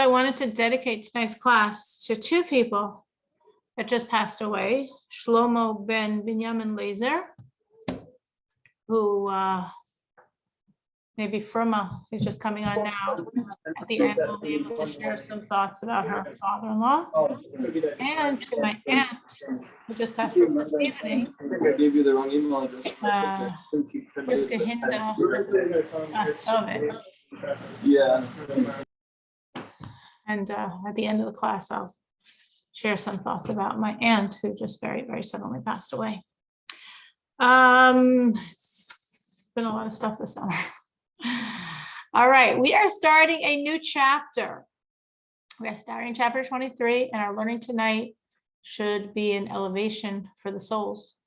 I wanted to dedicate tonight's class to two people that just passed away. Shlomo ben Binyamin Lazer, who maybe Firma is just coming on now. At the end, we'll be able to share some thoughts about her father-in-law. And to my aunt, who just passed away this evening, I gave you the wrong email address. Rivka Hinda passed of it. Yeah. And at the end of the class, I'll share some thoughts about my aunt who just very, very suddenly passed away. It's been a lot of stuff this summer. All right, we are starting a new chapter. We are starting chapter 23, and our learning tonight should be an elevation for the souls,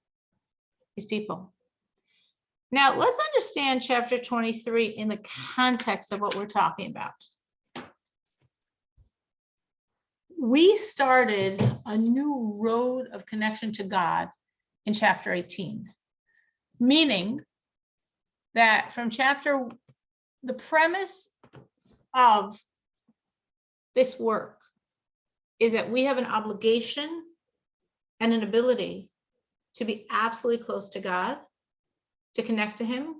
these people. Now, let's understand chapter 23 in the context of what we're talking about. We started a new road of connection to God in chapter 18, meaning that from the premise of this work is that we have an obligation and an ability to be absolutely close to God, to connect to Him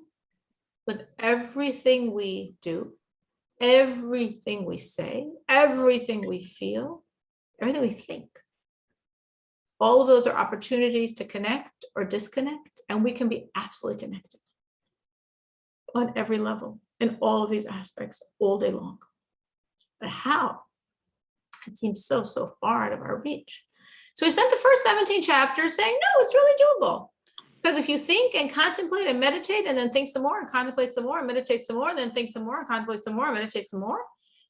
with everything we do, everything we say, everything we feel, everything we think. All of those are opportunities to connect or disconnect, and we can be absolutely connected on every level in all of these aspects all day long. But how? It seems so far out of our reach. So we spent the first 17 chapters saying, no, it's really doable. Because if you think and contemplate and meditate and then think some more and contemplate some more and meditate some more and then think some more and contemplate some more and meditate some more,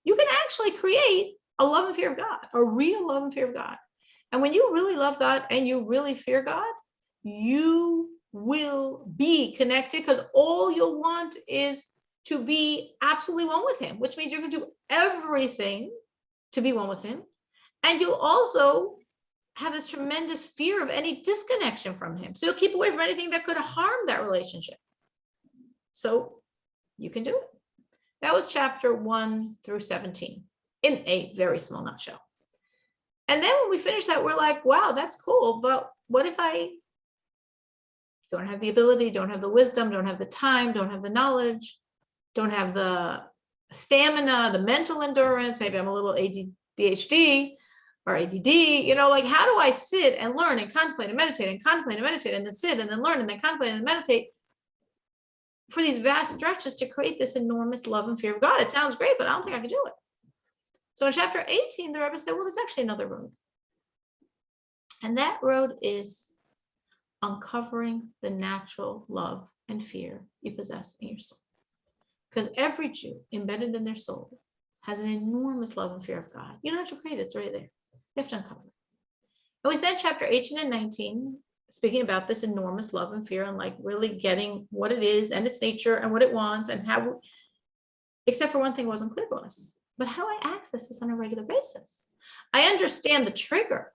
you can actually create a love and fear of God, a real love and fear of God. And when you really love God and you really fear God, you will be connected, because all you'll want is to be absolutely one with Him, which means you're going to do everything to be one with Him. And you'll also have this tremendous fear of any disconnection from Him. So you'll keep away from anything that could harm that relationship. So you can do it. That was chapter 1 through 17 in a very small nutshell. And then when we finish that, we're like, wow, that's cool. But what if I don't have the ability, don't have the wisdom, don't have the time, don't have the knowledge, don't have the stamina, the mental endurance, maybe I'm a little ADHD or ADD, like how do I sit and learn and contemplate and meditate and contemplate and meditate and then sit and then learn and then contemplate and meditate for these vast stretches to create this enormous love and fear of God? It sounds great, but I don't think I can do it. So in chapter 18, the Rebbe said, well, there's actually another road. And that road is uncovering the natural love and fear you possess in your soul. Because every Jew embedded in their soul has an enormous love and fear of God. You don't have to create it, it's right there. You have to uncover it. And we said chapter 18 and 19, speaking about this enormous love and fear and like really getting what it is and its nature and what it wants and how, except for one thing wasn't clear to us. But how do I access this on a regular basis? I understand the trigger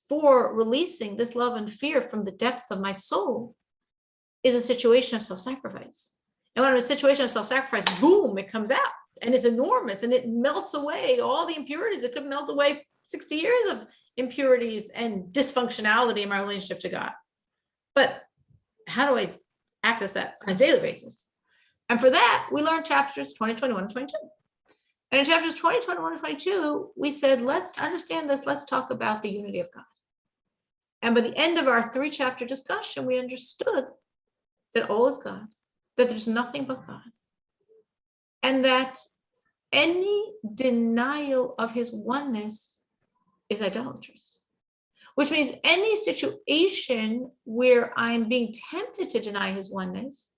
for releasing this love and fear from the depth of my soul is a situation of self-sacrifice. And when I'm in a situation of self-sacrifice, boom, it comes out and it's enormous and it melts away all the impurities. It could melt away 60 years of impurities and dysfunctionality in my relationship to God. But how do I access that on a daily basis? And for that, we learned chapters 20, 21, and 22. And in chapters 20, 21, and 22, we said, let's understand this. Let's talk about the unity of God. And by the end of our 3-chapter discussion, we understood that all is God, that there's nothing but God, and that any denial of His oneness is idolatrous, which means any situation where I'm being tempted to deny His oneness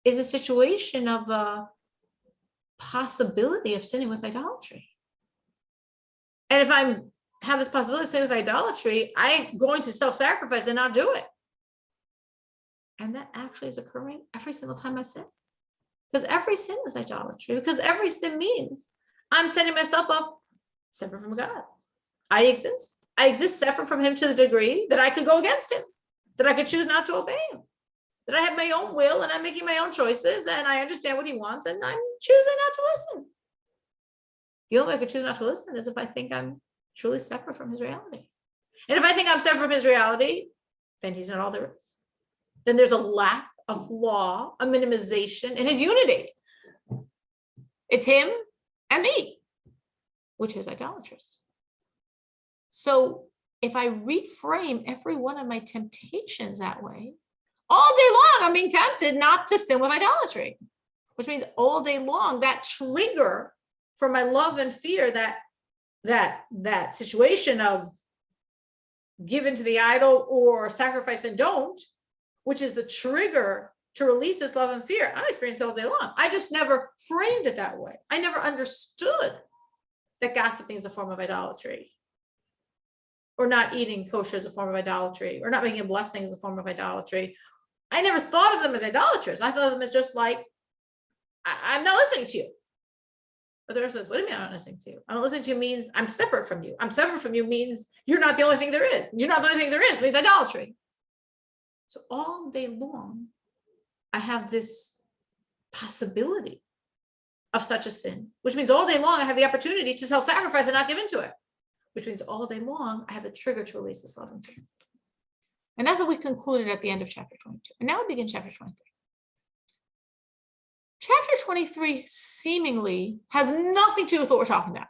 is a situation of a possibility of sinning with idolatry. And if I have this possibility of sinning with idolatry, I'm going to self-sacrifice and not do it. And that actually is occurring every single time I sin. Because every sin is idolatry. Because every sin means I'm setting myself up separate from God. I exist. I exist separate from Him to the degree that I could go against Him, that I could choose not to obey Him, that I have my own will and I'm making my own choices and I understand what He wants and I'm choosing not to listen. The only way I could choose not to listen is if I think I'm truly separate from his reality. And if I think I'm separate from his reality, then he's not all there is. Then there's a lack of law, a minimization in his unity. It's him and me, which is idolatrous. So if I reframe every one of my temptations that way, all day long, I'm being tempted not to sin with idolatry, which means all day long, that trigger for my love and fear, that situation of give into the idol or sacrifice and don't, which is the trigger to release this love and fear, I experience it all day long. I just never framed it that way. I never understood that gossiping is a form of idolatry, or not eating kosher is a form of idolatry, or not making a blessing is a form of idolatry. I never thought of them as idolatrous. I thought of them as just like, I'm not listening to you. But the Rebbe says, what do you mean I'm not listening to you? I'm not listening to you means I'm separate from you. I'm separate from you means you're not the only thing there is. You're not the only thing there is. It means idolatry. So all day long, I have this possibility of such a sin, which means all day long, I have the opportunity to self-sacrifice and not give into it, which means all day long, I have the trigger to release this love and fear. And that's what we concluded at the end of chapter 22. And now we begin chapter 23. Chapter 23 seemingly has nothing to do with what we're talking about.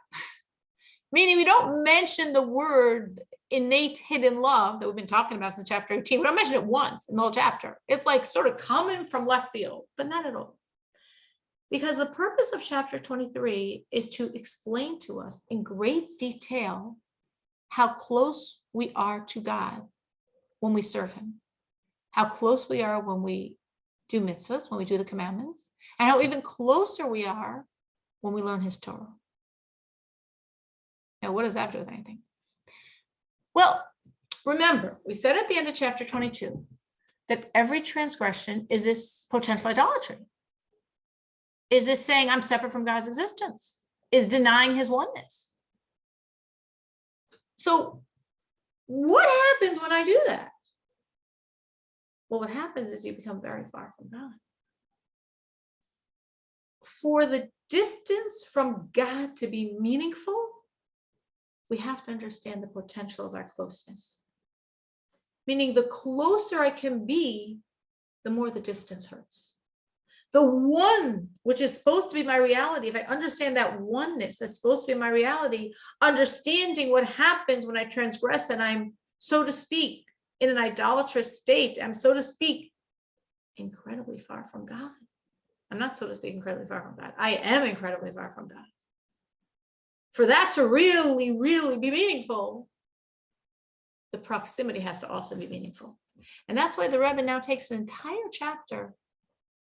Meaning we don't mention the word innate hidden love that we've been talking about since chapter 18. We don't mention it once in the whole chapter. It's like sort of coming from left field, but not at all. Because the purpose of chapter 23 is to explain to us in great detail how close we are to God when we serve him, how close we are when we do mitzvahs, when we do the commandments, and how even closer we are when we learn his Torah. Now, what does that have to do with anything? Well, remember, we said at the end of chapter 22 that every transgression is this potential idolatry. Is this saying I'm separate from God's existence? Is denying his oneness? So what happens when I do that? Well, what happens is you become very far from God. For the distance from God to be meaningful, we have to understand the potential of our closeness. Meaning the closer I can be, the more the distance hurts. The one, which is supposed to be my reality, if I understand that oneness that's supposed to be my reality, understanding what happens when I transgress and I'm, so to speak, in an idolatrous state, I'm, so to speak, incredibly far from God. I'm not, so to speak, incredibly far from God. I am incredibly far from God. For that to really, really be meaningful, the proximity has to also be meaningful. And that's why the Rebbe now takes an entire chapter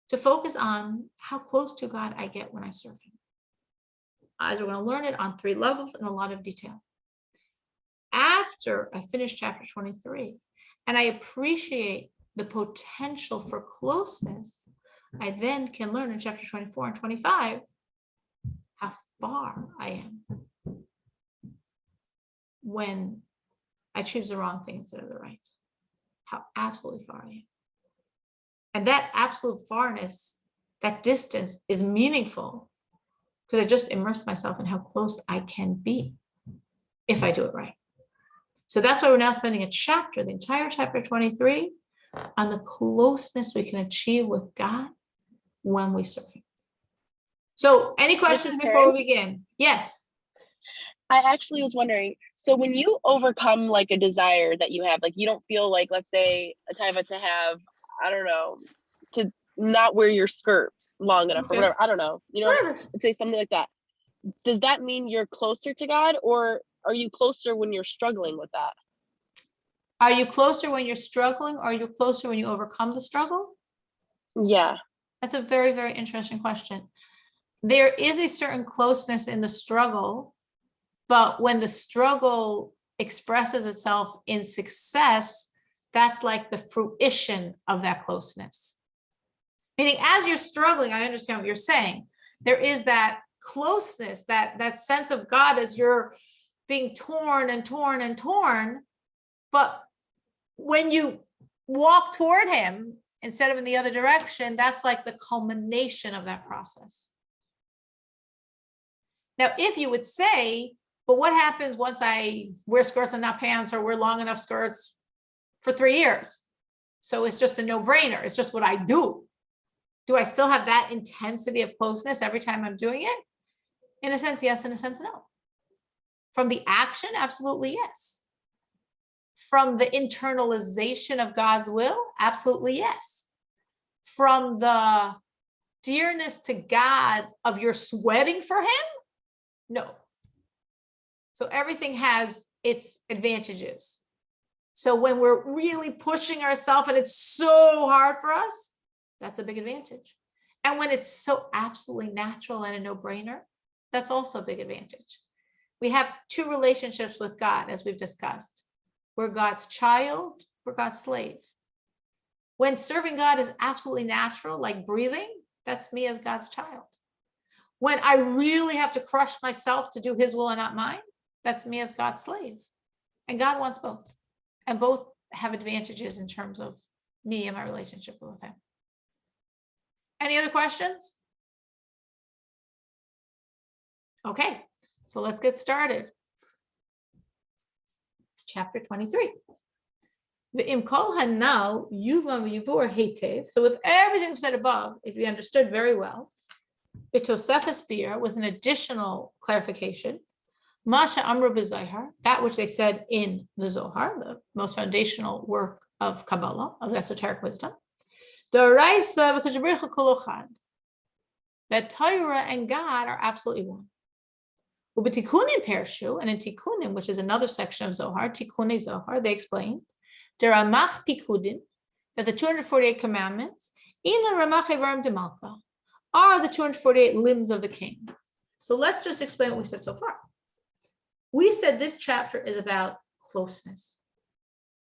to focus on how close to God I get when I serve him. As we're going to learn it on 3 levels in a lot of detail. After I finish chapter 23, and I appreciate the potential for closeness, I then can learn in chapter 24 and 25 how far I am when I choose the wrong thing instead of the right. How absolutely far I am. And that absolute farness, that distance is meaningful because I just immerse myself in how close I can be if I do it right. So that's why we're now spending a chapter, the entire chapter 23, on the closeness we can achieve with God when we serve him. So any questions before we begin? Yes. I actually was wondering, so when you overcome like a desire that you have, like you don't feel like, let's say, a taiva to have, I don't know, to not wear your skirt long enough or whatever, I don't know, you know, let's say something like that. Does that mean you're closer to God, or are you closer when you're struggling with that? Are you closer when you're struggling, or are you closer when you overcome the struggle? Yeah. That's a very, very interesting question. There is a certain closeness in the struggle, but when the struggle expresses itself in success, that's like the fruition of that closeness. Meaning, as you're struggling, I understand what you're saying. There is that closeness, that sense of God as you're being torn and torn and torn. But when you walk toward him instead of in the other direction, that's like the culmination of that process. Now, if you would say, but what happens once I wear skirts and not pants, or wear long enough skirts for 3 years? So it's just a no-brainer. It's just what I do. Do I still have that intensity of closeness every time I'm doing it? In a sense, yes. In a sense, no. From the action, absolutely yes. From the internalization of God's will, absolutely yes. From the dearness to God of your sweating for him, no. So everything has its advantages. So when we're really pushing ourselves and it's so hard for us, that's a big advantage. And when it's so absolutely natural and a no-brainer, that's also a big advantage. We have 2 relationships with God, as we've discussed. We're God's child, we're God's slave. When serving God is absolutely natural, like breathing, that's me as God's child. When I really have to crush myself to do his will and not mine, that's me as God's slave. And God wants both. And both have advantages in terms of me and my relationship with him. Any other questions? Okay, so let's get started. Chapter 23. V'im kol hanal yuvam v'yivur heitev. So with everything said above, if we understood very well, b'tosefes bir, with an additional clarification, Masha Amru b'Zohar, that which they said in the Zohar, the most foundational work of Kabbalah, of esoteric wisdom, that Torah and God are absolutely one. Ubetikunim Pershu, and in Tikunim, which is another section of Zohar, Tikune Zohar, they explain, Deramach Pikudin, that the 248 commandments, Ina Ramach Evarim de Malka, are the 248 limbs of the king. So let's just explain what we said so far. We said this chapter is about closeness.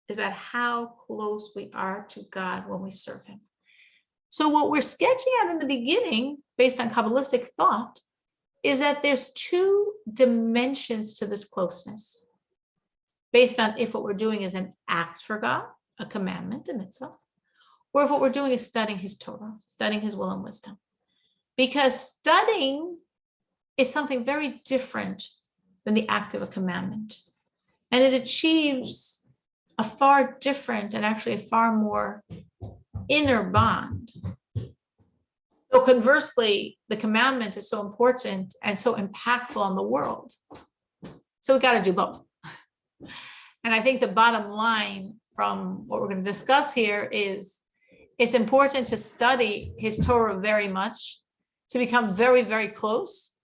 It's about how close we are to God when we serve him. So what we're sketching out in the beginning, based on Kabbalistic thought, is that there's 2 dimensions to this closeness, based on if what we're doing is an act for God, a commandment, a mitzvah, or if what we're doing is studying his Torah, studying his will and wisdom. Because studying is something very different than the act of a commandment. And it achieves a far different and actually a far more inner bond. So conversely, the commandment is so important and so impactful on the world. So we got to do both. And I think the bottom line from what we're going to discuss here is it's important to study his Torah very much, to become very, very close.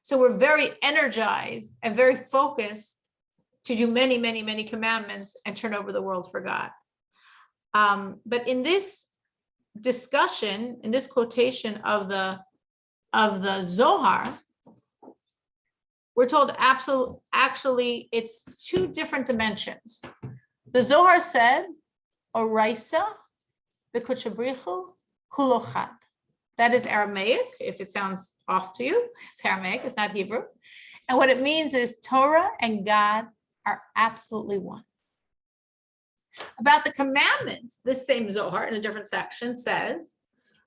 So we're very energized and very focused to do many, many, many commandments and turn over the world for God. But in this discussion, in this quotation of the Zohar, we're told actually it's 2 different dimensions. The Zohar said, Oraisa v'kuchabrichu kulochad. That is Aramaic. If it sounds off to you, it's Aramaic, it's not Hebrew. And what it means is Torah and God are absolutely one. About the commandments, this same Zohar in a different section says,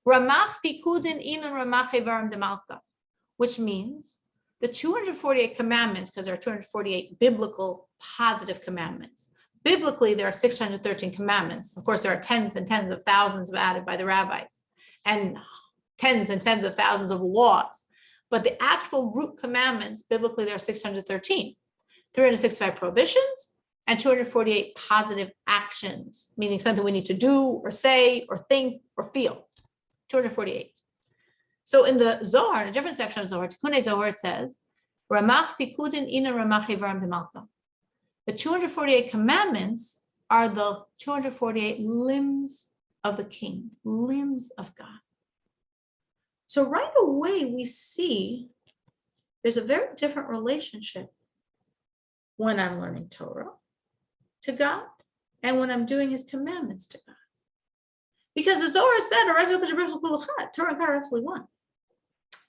Ramach pikudin inun ramach evarim demalka, which means the 248 commandments, because there are 248 biblical positive commandments. Biblically, there are 613 commandments. Of course, there are tens and tens of thousands added by the rabbis, and tens and tens of thousands of laws. But the actual root commandments, biblically, there are 613, 365 prohibitions, and 248 positive actions, meaning something we need to do or say or think or feel. 248. So in the Zohar, in a different section of Zohar, Tikkunei Zohar, it says, Ramach pikudin ina ramach evarim demalka. The 248 commandments are the 248 limbs of the king, limbs of God. So right away, we see there's a very different relationship when I'm learning Torah to God and when I'm doing his commandments to God. Because the Zohar said, Torah and God are absolutely one.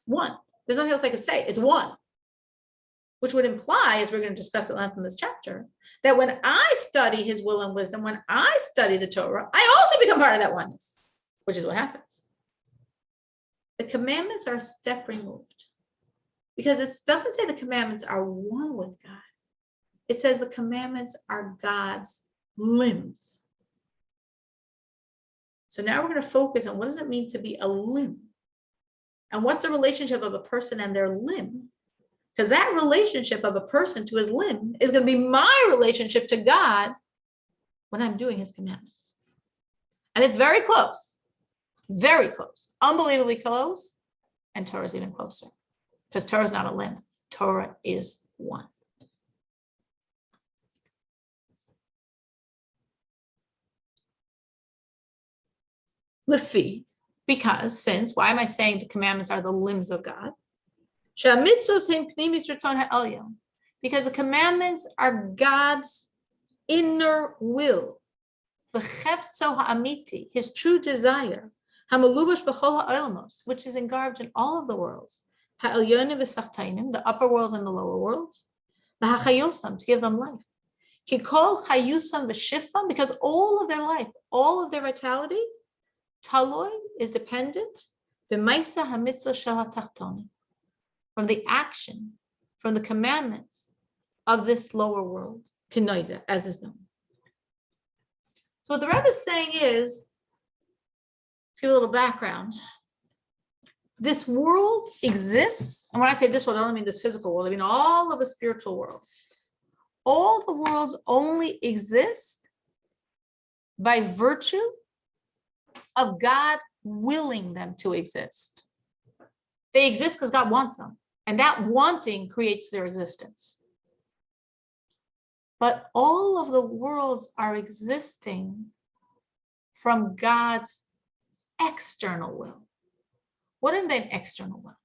One. There's nothing else I could say. It's one. Which would imply, as we're going to discuss at length in this chapter, that when I study his will and wisdom, when I study the Torah, I also become part of that oneness, which is what happens. The commandments are a step removed. because it doesn't say the commandments are one with God. It says the commandments are God's limbs. So now we're going to focus on what does it mean to be a limb? And what's the relationship of a person and their limb? Because that relationship of a person to his limb is going to be my relationship to God when I'm doing his commandments. And it's very close, unbelievably close. And Torah is even closer because Torah is not a limb. Torah is one. Lefi, because, since, why am I saying the commandments are the limbs of God? Because the commandments are God's inner will, his true desire, which is engarbed in all of the worlds, the upper worlds and the lower worlds, to give them life. Because all of their life, all of their vitality, Taloi is dependent from the action, from the commandments of this lower world, as is known. So what the Rebbe is saying is, to give a little background, this world exists, and when I say this world, I don't mean this physical world, I mean all of the spiritual worlds. All the worlds only exist by virtue of God willing them to exist. They exist because God wants them, and that wanting creates their existence. But all of the worlds are existing from God's external will. What is an external will?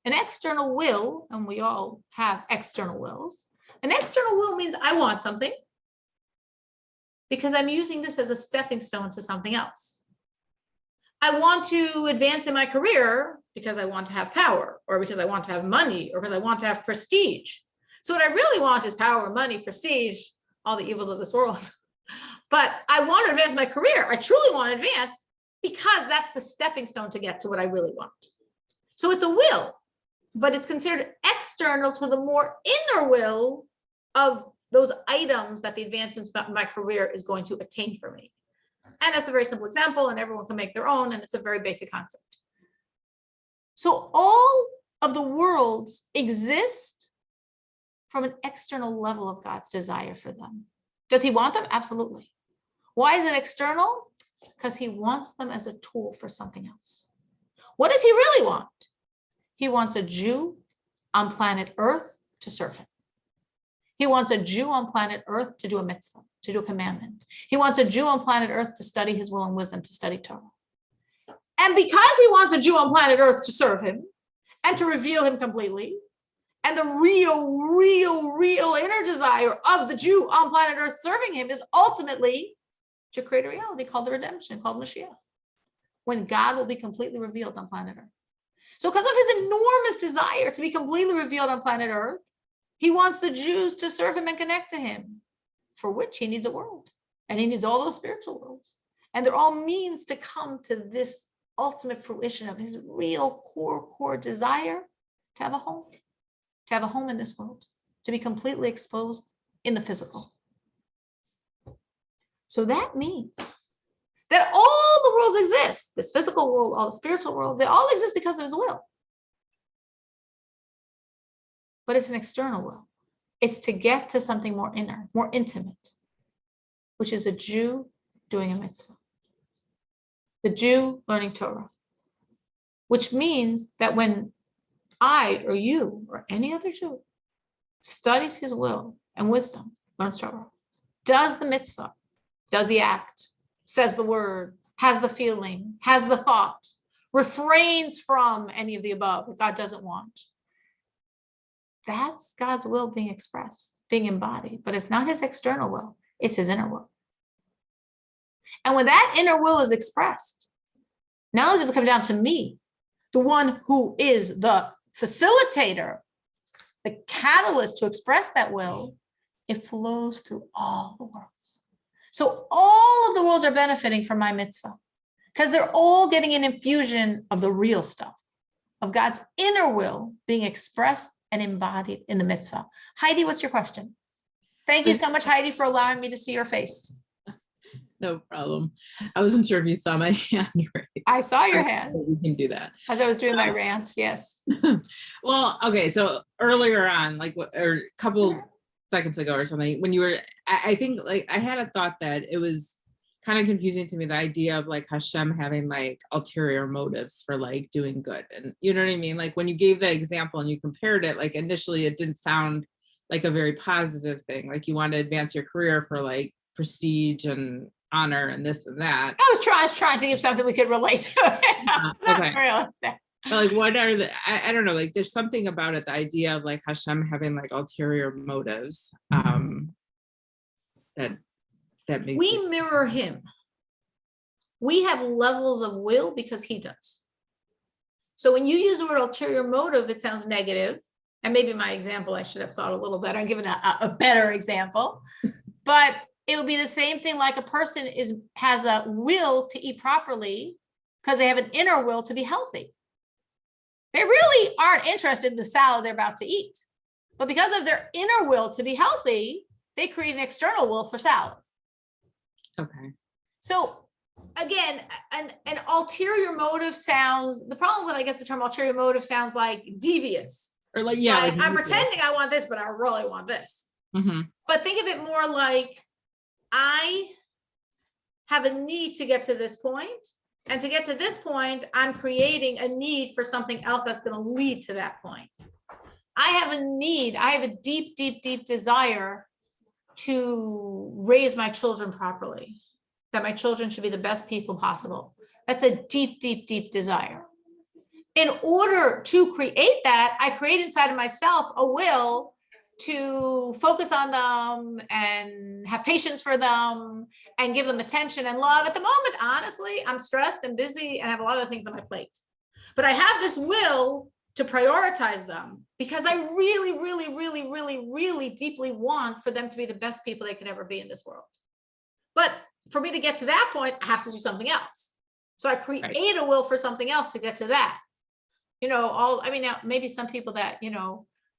An external will, and we all have external wills, an external will means I want something because I'm using this as a stepping stone to something else. I want to advance in my career because I want to have power, or because I want to have money, or because I want to have prestige. So what I really want is power, money, prestige, all the evils of this world. But I want to advance my career. I truly want to advance because that's the stepping stone to get to what I really want. So it's a will, but it's considered external to the more inner will of those items that the advancement of my career is going to attain for me. And that's a very simple example, and everyone can make their own, and it's a very basic concept. So all of the worlds exist from an external level of God's desire for them. Does he want them? Absolutely. Why is it external? Because he wants them as a tool for something else. What does he really want? He wants a Jew on planet Earth to serve him. He wants a Jew on planet Earth to do a mitzvah, to do a commandment. He wants a Jew on planet Earth to study his will and wisdom, to study Torah. And because he wants a Jew on planet Earth to serve him and to reveal him completely, and the real inner desire of the Jew on planet Earth serving him is ultimately to create a reality called the redemption, called Mashiach, when God will be completely revealed on planet Earth. So because of his enormous desire to be completely revealed on planet Earth, he wants the Jews to serve him and connect to him, for which he needs a world. And he needs all those spiritual worlds. And they're all means to come to this ultimate fruition of his real core desire to have a home in this world, to be completely exposed in the physical. So that means that all the worlds exist, this physical world, all the spiritual worlds, they all exist because of his will. But it's an external will. It's to get to something more inner, more intimate, which is a Jew doing a mitzvah. The Jew learning Torah, which means that when I or you or any other Jew studies his will and wisdom, learns Torah, does the mitzvah, does the act, says the word, has the feeling, has the thought, refrains from any of the above that God doesn't want. That's God's will being expressed, being embodied, but it's not his external will, it's his inner will. And when that inner will is expressed, not only does it come down to me, the one who is the facilitator, the catalyst to express that will, it flows through all the worlds. So all of the worlds are benefiting from my mitzvah because they're all getting an infusion of the real stuff, of God's inner will being expressed and embodied in the mitzvah. Heidi, what's your question? Thank you so much, Heidi, for allowing me to see your face. No problem. I wasn't sure if you saw my hand raised. I saw your hand We can do that. as I was doing my rant. Yes. Well, okay. So earlier on, like, or a couple seconds ago or something, when you were, I think like I had a thought that it was kind of confusing to me, the idea of like Hashem having like ulterior motives for like doing good. And you know what I mean? Like when you gave the example and you compared it, like initially it didn't sound like a very positive thing. Like you want to advance your career for like prestige and honor and this and that. I was trying to give something we could relate to. Not Okay. realistic. But like what are the, I don't know, like there's something about it, the idea of like Hashem having like ulterior motives that makes We it, mirror him. We have levels of will because he does. So when you use the word ulterior motive, it sounds negative. And maybe my example, I should have thought a little better and given a better example. But it would be the same thing like a person has a will to eat properly because they have an inner will to be healthy. They really aren't interested in the salad they're about to eat. But because of their inner will to be healthy, they create an external will for salad. okay. So again, an ulterior motive sounds, the problem with, I guess, the term ulterior motive sounds like devious. Or like, yeah. Like, like, I'm pretending I want this, but I really want this. Mm-hmm. But think of it more like I have a need to get to this point. And to get to this point, I'm creating a need for something else that's going to lead to that point. I have a need, I have a deep, deep, deep desire to raise my children properly, that my children should be the best people possible. That's a deep, deep, deep desire. In order to create that, I create inside of myself a will to focus on them and have patience for them and give them attention and love. At the moment, honestly, I'm stressed and busy and have a lot of things on my plate. But I have this will to prioritize them because I really, really, really, really, really deeply want for them to be the best people they could ever be in this world. But for me to get to that point, I have to do something else. So I create a will for something else to get to that. You know, now maybe some people that,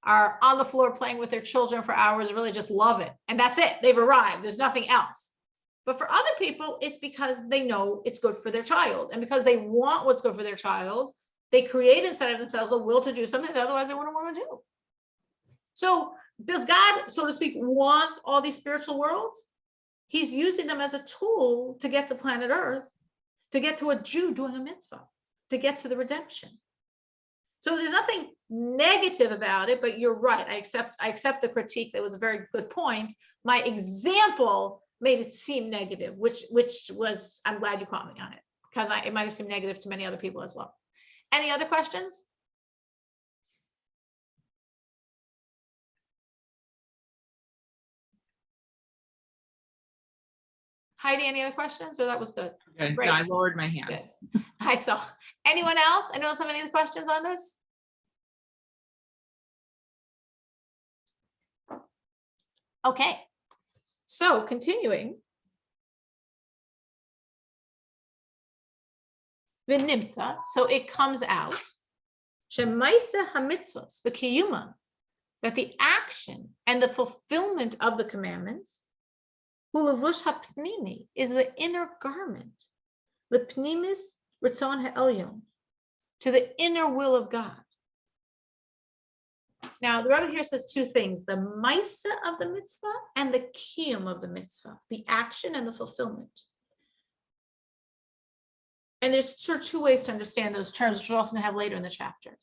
are on the floor playing with their children for hours really just love it. And that's it. They've arrived. There's nothing else. But for other people, it's because they know it's good for their child. And because they want what's good for their child, they create inside of themselves a will to do something that otherwise they wouldn't want to do. So does God, so to speak, want all these spiritual worlds? He's using them as a tool to get to planet Earth, to get to a Jew doing a mitzvah, to get to the redemption. So there's nothing negative about it, but you're right. I accept the critique. That was a very good point. My example made it seem negative, which was, I'm glad you caught me on it, because it might have seemed negative to many other people as well. Any other questions? Heidi, any other questions, or that was good? Okay. Great. No, I lowered my hand. Good. I saw. Anyone else? Anyone else have any other questions on this? Okay. So continuing. V'nimtza, so it comes out. Shemaisa hamitzvos v'kiyuman, that the action and the fulfillment of the commandments, hulavush hapnimi, is the inner garment, the pnimis ritzon ha'elyon, to the inner will of God. Now, the Rebbe here says two things: the maisa of the mitzvah and the kiyum of the mitzvah, the action and the fulfillment. And there's sort of two ways to understand those terms, which we're also going to have later in the chapter.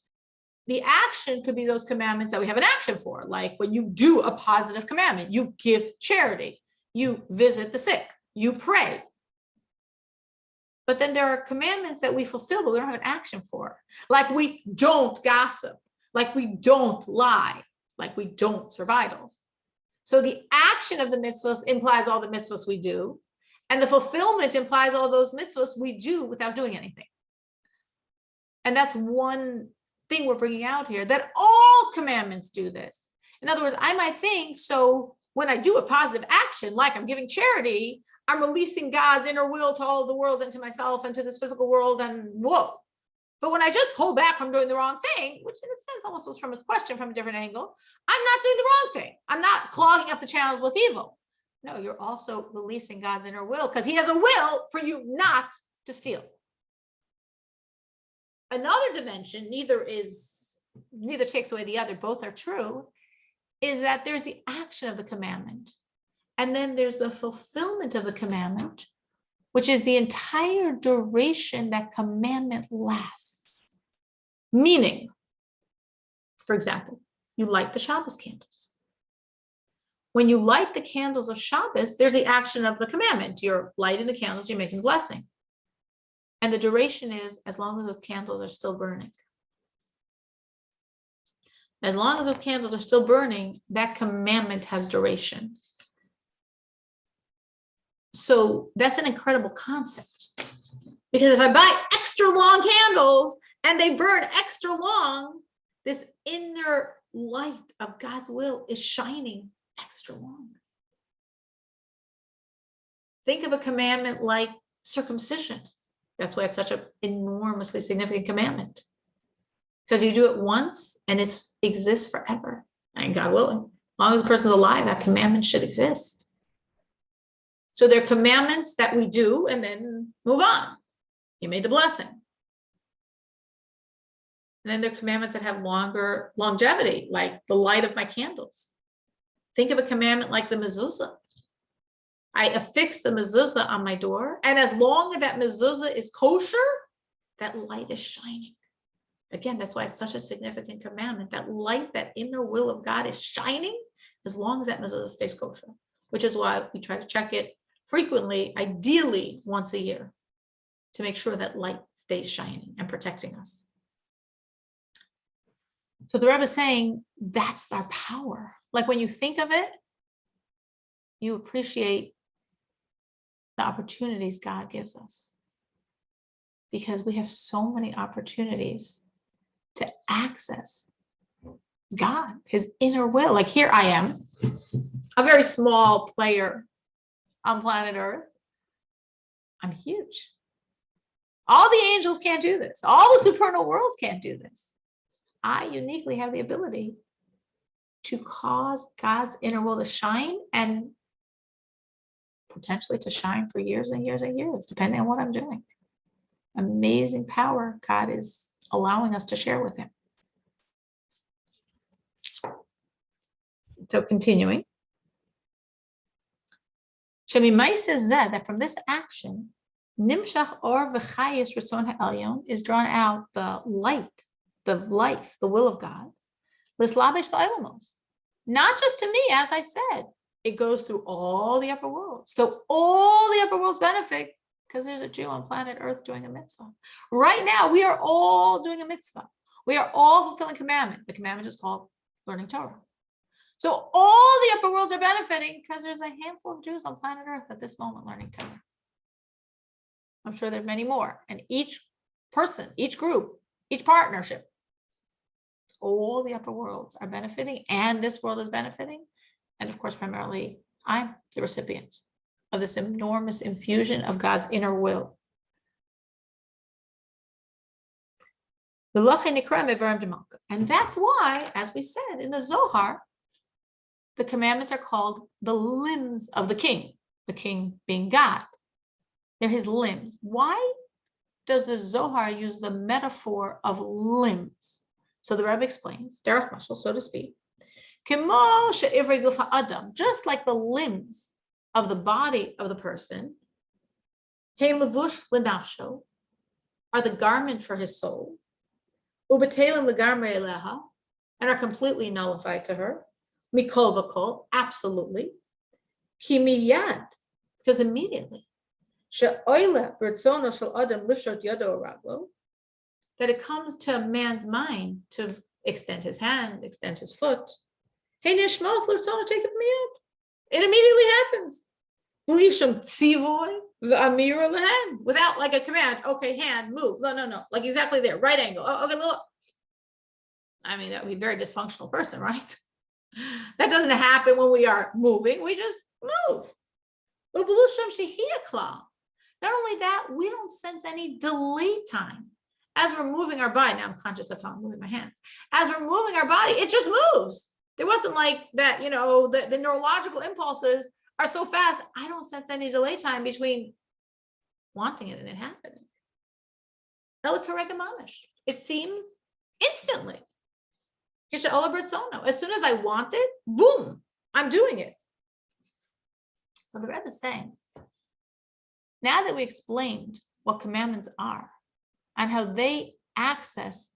The action could be those commandments that we have an action for, like when you do a positive commandment, you give charity, you visit the sick, you pray. But then there are commandments that we fulfill, but we don't have an action for, like we don't gossip, like we don't lie, like we don't serve idols. So the action of the mitzvahs implies all the mitzvahs we do, and the fulfillment implies all those mitzvahs we do without doing anything. And that's one thing we're bringing out here, that all commandments do this. In other words, I might think, so when I do a positive action, like I'm giving charity, I'm releasing God's inner will to all the world and to myself and to this physical world, and whoa. But when I just pull back from doing the wrong thing, which in a sense almost was from his question from a different angle, I'm not doing the wrong thing. I'm not clogging up the channels with evil. No, you're also releasing God's inner will because he has a will for you not to steal. Another dimension, neither takes away the other, both are true, is that there's the action of the commandment. And then there's the fulfillment of the commandment, which is the entire duration that commandment lasts. Meaning, for example, you light the Shabbos candles. When you light the candles of Shabbos, there's the action of the commandment. You're lighting the candles, you're making blessing. And the duration is as long as those candles are still burning. As long as those candles are still burning, that commandment has duration. So that's an incredible concept. Because if I buy extra long candles and they burn extra long, this inner light of God's will is shining extra long. Think of a commandment like circumcision. That's why it's such an enormously significant commandment. Because you do it once and it exists forever. And God willing, as long as the person's alive, that commandment should exist. So there are commandments that we do and then move on. You made the blessing. And then there are commandments that have longer longevity, like the light of my candles. Think of a commandment like the mezuzah. I affix the mezuzah on my door, and as long as that mezuzah is kosher, that light is shining. Again, that's why it's such a significant commandment. That light, that inner will of God is shining as long as that mezuzah stays kosher, which is why we try to check it frequently, ideally once a year, to make sure that light stays shining and protecting us. So the Rebbe is saying that's our power. Like when you think of it, you appreciate the opportunities God gives us. Because we have so many opportunities to access God, his inner will. Like here I am, a very small player on planet Earth. I'm huge. All the angels can't do this. All the supernal worlds can't do this. I uniquely have the ability to cause God's inner will to shine and potentially to shine for years and years and years, depending on what I'm doing. Amazing power God is allowing us to share with him. So continuing. Shemimai says that from this action, Nimshach or v'chayis Ratzon ha'elyon is drawn out the light, the life, the will of God. Lislabish ba'ilamos. Not just to me, as I said, it goes through all the upper worlds. So all the upper worlds benefit because there's a Jew on planet Earth doing a mitzvah. Right now, we are all doing a mitzvah. We are all fulfilling commandment. The commandment is called learning Torah. So all the upper worlds are benefiting because there's a handful of Jews on planet Earth at this moment learning Torah. I'm sure there are many more. And each person, each group, each partnership, all the upper worlds are benefiting and this world is benefiting. And of course, primarily, I'm the recipient of this enormous infusion of God's inner will. And that's why, as we said in the Zohar, the commandments are called the limbs of the king being God. They're his limbs. Why does the Zohar use the metaphor of limbs? So the Rebbe explains, derech mashal, so to speak, just like the limbs of the body of the person, levush lenafsho, are the garment for his soul, ubetelim legamrei eleha, and are completely nullified to her, mikol v'kol, absolutely, ki miyad, because immediately, she'oila b'ritzono shel adam lifshot yodo raglo, that it comes to a man's mind to extend his hand, extend his foot. Hey, nishmos liftzona, take it miyad. It immediately happens. Blisham tzivoy v'amira lehen, without like a command. Okay, hand, move. No. Like exactly there, right angle. Oh, okay, look. I mean, that would be a very dysfunctional person, right? That doesn't happen when we are moving. We just move. Not only that, we don't sense any delay time. As we're moving our body, now I'm conscious of how I'm moving my hands. As we're moving our body, it just moves. There wasn't like that, the neurological impulses are so fast. I don't sense any delay time between wanting it and it happening. It seems instantly. As soon as I want it, boom, I'm doing it. So the Rebbe is saying, now that we explained what commandments are and how they access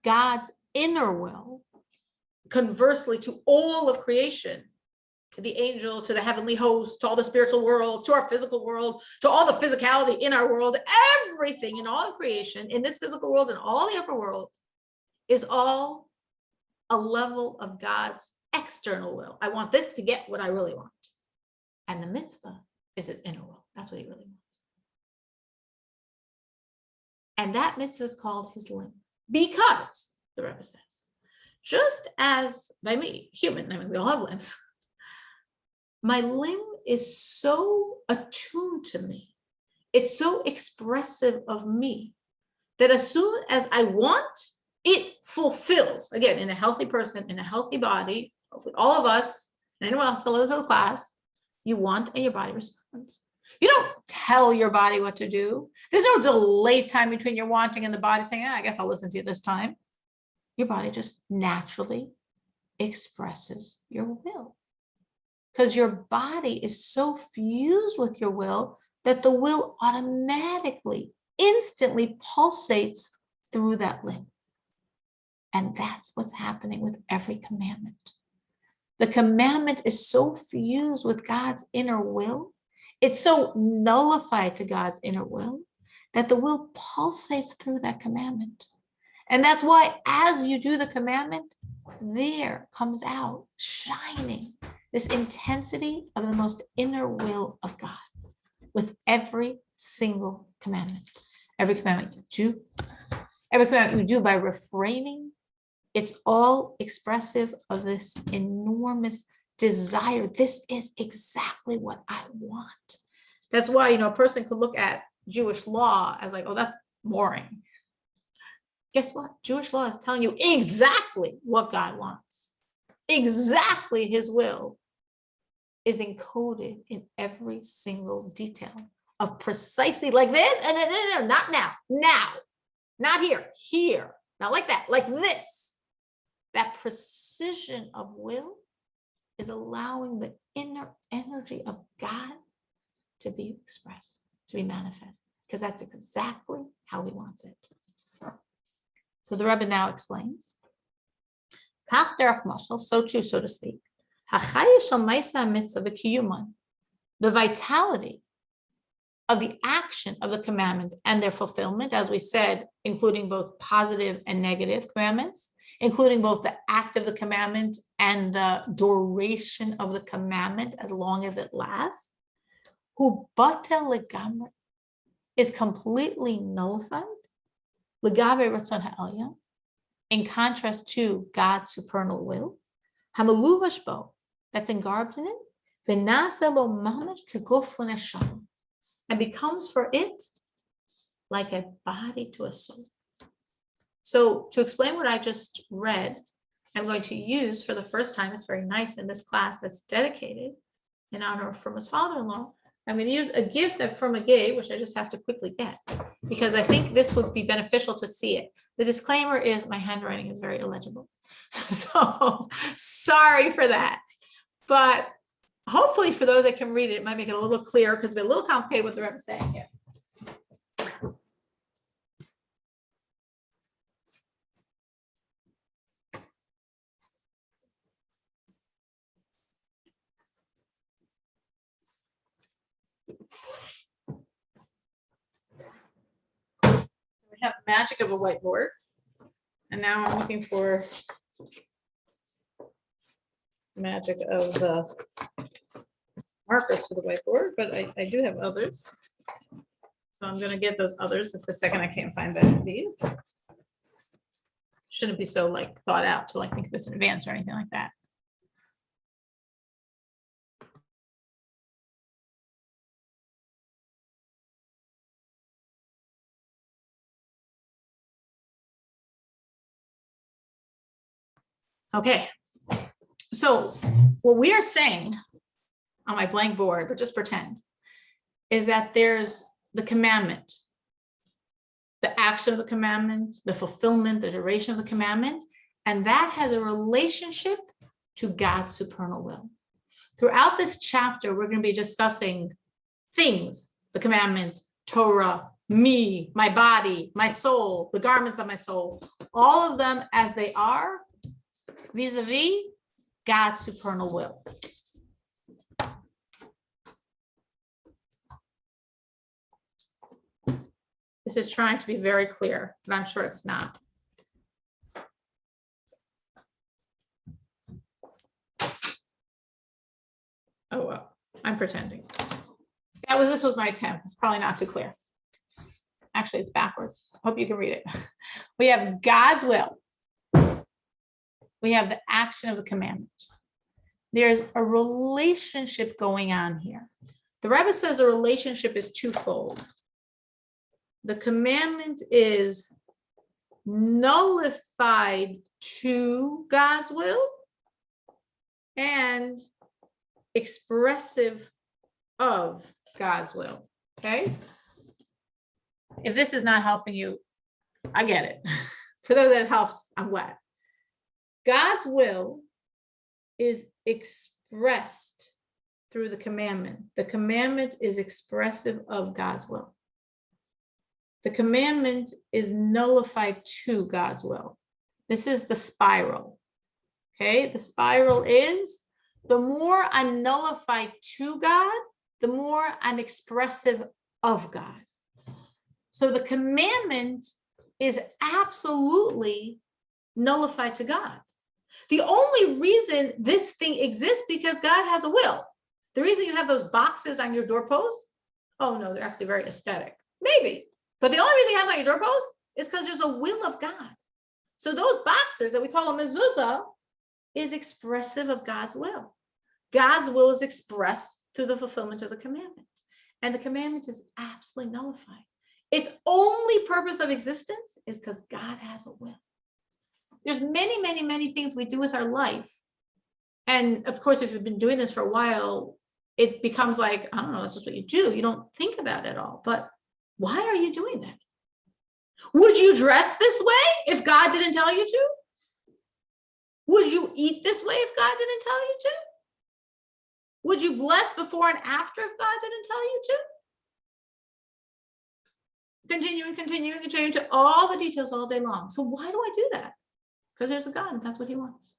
God's inner will, conversely to all of creation, to the angels, to the heavenly hosts, to all the spiritual worlds, to our physical world, to all the physicality in our world, everything in all of creation, in this physical world and all the upper worlds, is all a level of God's external will. I want this to get what I really want. And the mitzvah is an inner will. That's what he really wants. And that mitzvah is called his limb. Because, the Rebbe says, just as by me, human, we all have limbs, my limb is so attuned to me, it's so expressive of me, that as soon as I want, it fulfills. Again, in a healthy person, in a healthy body, hopefully all of us, and anyone else that listens to the class, you want and your body responds. You don't tell your body what to do. There's no delay time between your wanting and the body saying, I guess I'll listen to you this time. Your body just naturally expresses your will. Because your body is so fused with your will that the will automatically, instantly pulsates through that limb. And that's what's happening with every commandment. The commandment is so fused with God's inner will. It's so nullified to God's inner will that the will pulsates through that commandment. And that's why as you do the commandment, there comes out shining this intensity of the most inner will of God with every single commandment. Every commandment you do by refraining, it's all expressive of this enormous desire. This is exactly what I want. That's why, a person could look at Jewish law as like, oh, that's boring. Guess what? Jewish law is telling you exactly what God wants. Exactly his will is encoded in every single detail of precisely like this. And no, not now, not here, not like that, like this. That precision of will is allowing the inner energy of God to be expressed, to be manifest, because that's exactly how he wants it. So the Rebbe now explains, Kach derech mashal, so too, so to speak, the vitality of the action of the commandment and their fulfillment, as we said, including both positive and negative commandments, including both the act of the commandment and the duration of the commandment as long as it lasts, who batel legamre, is completely nullified, legabe ratzon ha'elyon, in contrast to God's supernal will, hamaluvash bo, that's engarbed in it, v'nasa lo mamash keguf l'neshama, and becomes for it like a body to a soul. So to explain what I just read, I'm going to use for the first time, it's very nice in this class that's dedicated in honor of Firma's father-in-law, I'm going to use a gift that Firma gave, which I just have to quickly get, because I think this would be beneficial to see it. The disclaimer is my handwriting is very illegible. So sorry for that. But hopefully for those that can read it, it might make it a little clearer because it's a little complicated what the Rebbe is saying here. We have the magic of a whiteboard. And now I'm looking for the magic of the markers to the whiteboard, but I do have others. So I'm going to get those others. If the second I can't find that these. Shouldn't be so like thought out to like think of this in advance or anything like that. Okay. So what we are saying on my blank board, but just pretend, is that there's the commandment, the action of the commandment, the fulfillment, the duration of the commandment, and that has a relationship to God's supernal will. Throughout this chapter, we're going to be discussing things, the commandment, Torah, me, my body, my soul, the garments of my soul, all of them as they are vis-a-vis God's supernal will. This is trying to be very clear, but I'm sure it's not. Oh, well, I'm pretending. This was my attempt. It's probably not too clear. Actually, it's backwards. Hope you can read it. We have God's will. We have the action of the commandment. There's a relationship going on here. The Rebbe says the relationship is twofold. The commandment is nullified to God's will and expressive of God's will. Okay. If this is not helping you, I get it. For those that helps, I'm glad. God's will is expressed through the commandment. The commandment is expressive of God's will. The commandment is nullified to God's will. This is the spiral. Okay, the spiral is the more I'm nullified to God, the more I'm expressive of God. So the commandment is absolutely nullified to God. The only reason this thing exists because God has a will. The reason you have those boxes on your doorpost, oh no, they're actually very aesthetic. Maybe. But the only reason you have them on your doorpost is because there's a will of God. So those boxes that we call a mezuzah is expressive of God's will. God's will is expressed through the fulfillment of the commandment. And the commandment is absolutely nullified. Its only purpose of existence is because God has a will. There's many, many, many things we do with our life. And of course, if you've been doing this for a while, it becomes like, I don't know, that's just what you do. You don't think about it all. But why are you doing that? Would you dress this way if God didn't tell you to? Would you eat this way if God didn't tell you to? Would you bless before and after if God didn't tell you to? Continuing to all the details all day long. So why do I do that? Because there's a God and that's what he wants.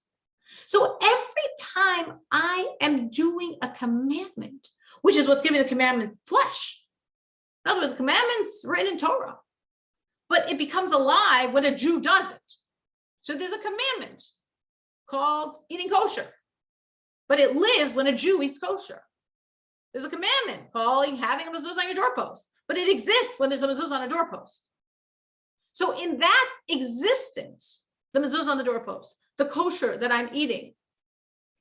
So every time I am doing a commandment, which is what's giving the commandment flesh. In other words, the commandment's written in Torah, but it becomes alive when a Jew does it. So there's a commandment called eating kosher, but it lives when a Jew eats kosher. There's a commandment called having a mezuzah on your doorpost, but it exists when there's a mezuzah on a doorpost. So in that existence, the mezuzah on the doorpost, the kosher that I'm eating,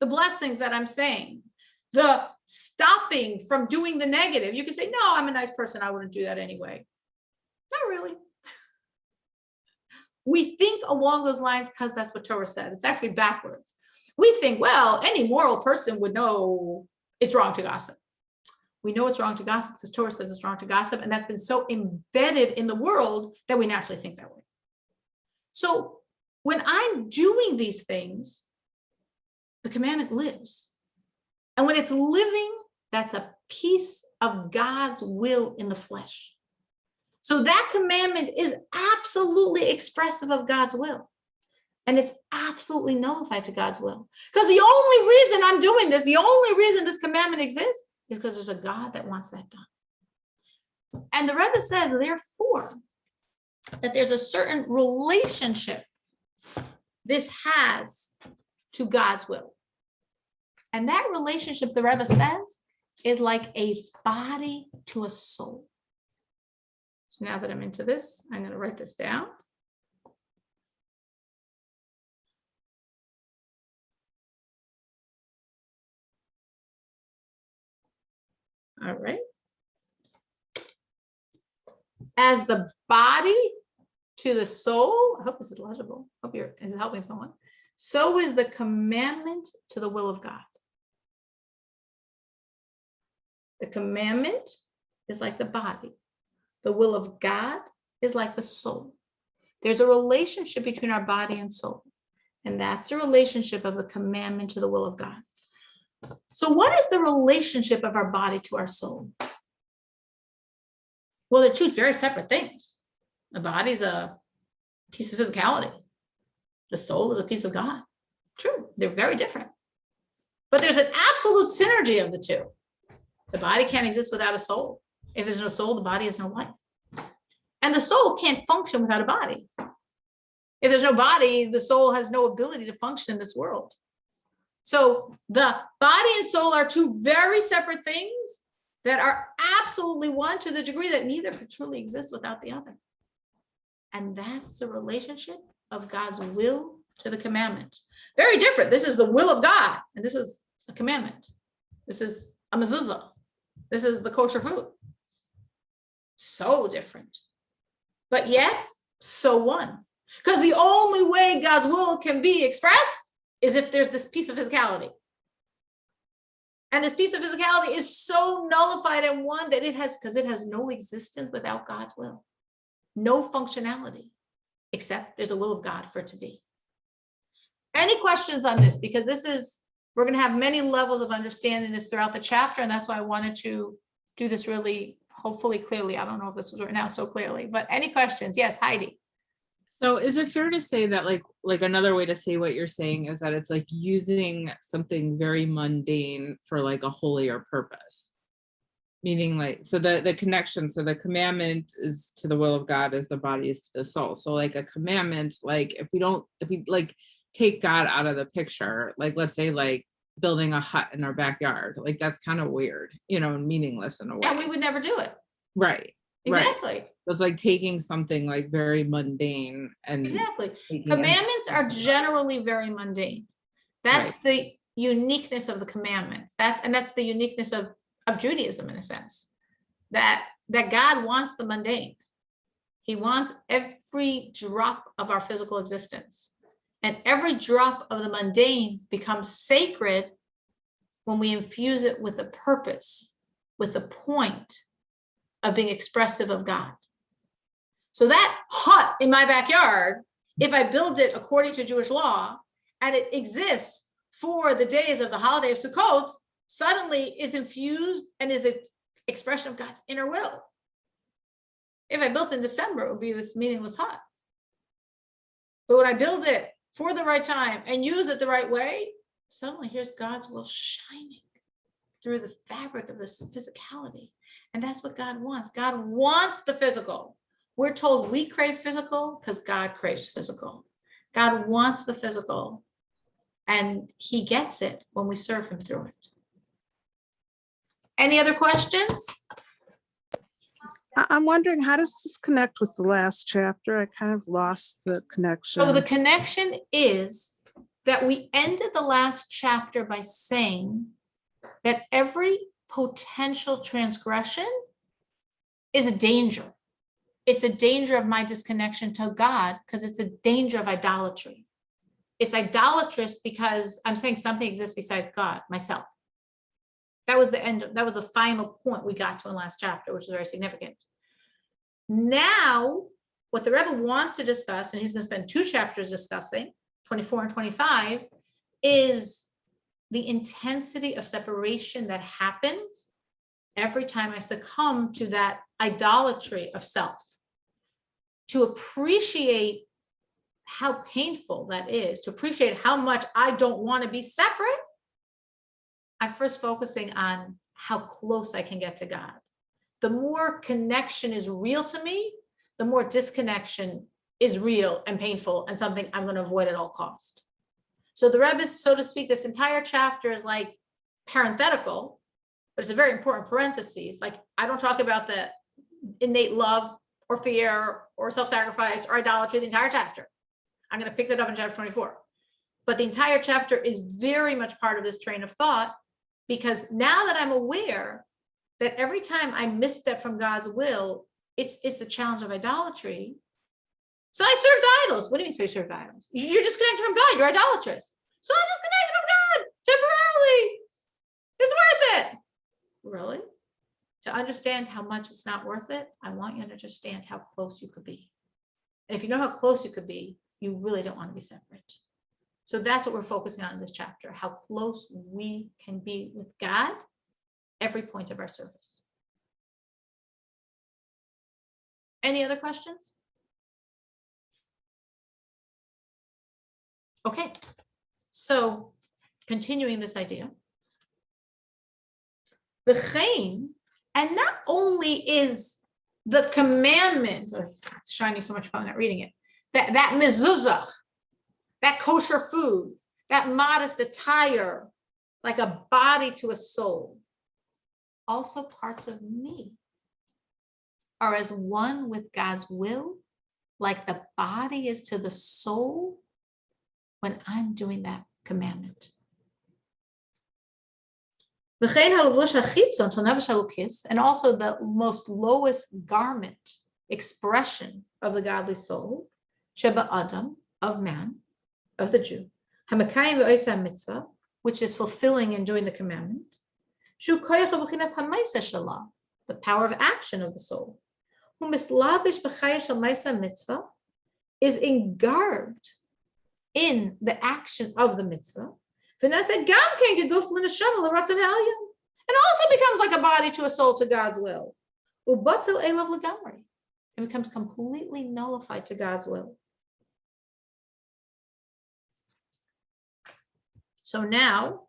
the blessings that I'm saying, the stopping from doing the negative. You can say, no, I'm a nice person. I wouldn't do that anyway. Not really. We think along those lines because that's what Torah says. It's actually backwards. We think, well, any moral person would know it's wrong to gossip. We know it's wrong to gossip because Torah says it's wrong to gossip. And that's been so embedded in the world that we naturally think that way. So when I'm doing these things, the commandment lives. And when it's living, that's a piece of God's will in the flesh. So that commandment is absolutely expressive of God's will. And it's absolutely nullified to God's will. Because the only reason I'm doing this, the only reason this commandment exists is because there's a God that wants that done. And the Rebbe says, therefore, that there's a certain relationship this has to God's will. And that relationship, the Rebbe says, is like a body to a soul. So now that I'm into this, I'm going to write this down. All right. As the body to the soul, I hope this is legible. Hope is it helping someone. so is the commandment to the will of God. The commandment is like the body. The will of God is like the soul. There's a relationship between our body and soul, and that's a relationship of the commandment to the will of God. So what is the relationship of our body to our soul? Well, they're two very separate things. The body's a piece of physicality. The soul is a piece of God. True, they're very different. But there's an absolute synergy of the two. The body can't exist without a soul. If there's no soul, the body has no life. And the soul can't function without a body. If there's no body, the soul has no ability to function in this world. So the body and soul are two very separate things that are absolutely one to the degree that neither could truly exist without the other. And that's the relationship of God's will to the commandment. Very different. This is the will of God, and this is a commandment. This is a mezuzah. This is the kosher food. So different. But yet, so one. Because the only way God's will can be expressed is if there's this piece of physicality. And this piece of physicality is so nullified and one that it has no existence without God's will. No functionality, except there's a will of God for it to be. Any questions on this? Because we're going to have many levels of understanding this throughout the chapter, and that's why I wanted to do this really, hopefully clearly. I don't know if this was written out so clearly, but any questions? Yes, Heidi. So is it fair to say that like another way to say what you're saying is that it's like using something very mundane for like a holier purpose? Meaning like, so the connection, so the commandment is to the will of God as the body is to the soul. So like a commandment, like if we like take God out of the picture, like let's say like building a hut in our backyard, like that's kind of weird, and meaningless in a way. And we would never do it. Right. Exactly. Right. It's like taking something like very mundane and exactly. Commandments are generally very mundane. That's right. The uniqueness of the commandments. That's the uniqueness of Judaism in a sense. That God wants the mundane. He wants every drop of our physical existence. And every drop of the mundane becomes sacred when we infuse it with a purpose, with a point of being expressive of God. So that hut in my backyard, if I build it according to Jewish law, and it exists for the days of the holiday of Sukkot, suddenly is infused and is an expression of God's inner will. If I built in December, it would be this meaningless hut. But when I build it for the right time and use it the right way, suddenly here's God's will shining through the fabric of this physicality. And that's what God wants. God wants the physical. We're told we crave physical because God craves physical. God wants the physical, and he gets it when we serve him through it. Any other questions? I'm wondering, how does this connect with the last chapter? I kind of lost the connection. So the connection is that we ended the last chapter by saying that every potential transgression is a danger. It's a danger of my disconnection to God because it's a danger of idolatry. It's idolatrous because I'm saying something exists besides God, myself. That was the end. That was the final point we got to in the last chapter, which is very significant. Now, what the Rebbe wants to discuss, and he's going to spend 2 chapters discussing, 24 and 25, is the intensity of separation that happens every time I succumb to that idolatry of self. To appreciate how painful that is, to appreciate how much I don't want to be separate, I'm first focusing on how close I can get to God. The more connection is real to me, the more disconnection is real and painful and something I'm going to avoid at all cost. So the Rebbe, so to speak, this entire chapter is like parenthetical, but it's a very important parenthesis. Like I don't talk about the innate love or fear or self-sacrifice or idolatry the entire chapter. I'm going to pick that up in chapter 24. But the entire chapter is very much part of this train of thought, because now that I'm aware that every time I misstep from God's will, it's the challenge of idolatry, So I served idols. What do you mean, so you served idols? You're disconnected from God. You're idolatrous. So I'm disconnected from God temporarily. It's worth it. Really? To understand how much it's not worth it, I want you to understand how close you could be. And if you know how close you could be, you really don't want to be separate. So that's what we're focusing on in this chapter, how close we can be with God every point of our service. Any other questions? Okay, so continuing this idea. V'chein, and not only is the commandment, it's shining so much I'm not reading it, that mezuzah, that kosher food, that modest attire, like a body to a soul, also parts of me are as one with God's will, like the body is to the soul when I'm doing that commandment. And also the most lowest garment expression of the godly soul, Sheba Adam, of man, of the Jew, mitzvah, which is fulfilling and doing the commandment, the power of action of the soul, is engarbed in the action of the mitzvah, and also becomes like a body to a soul to God's will. It becomes completely nullified to God's will. So now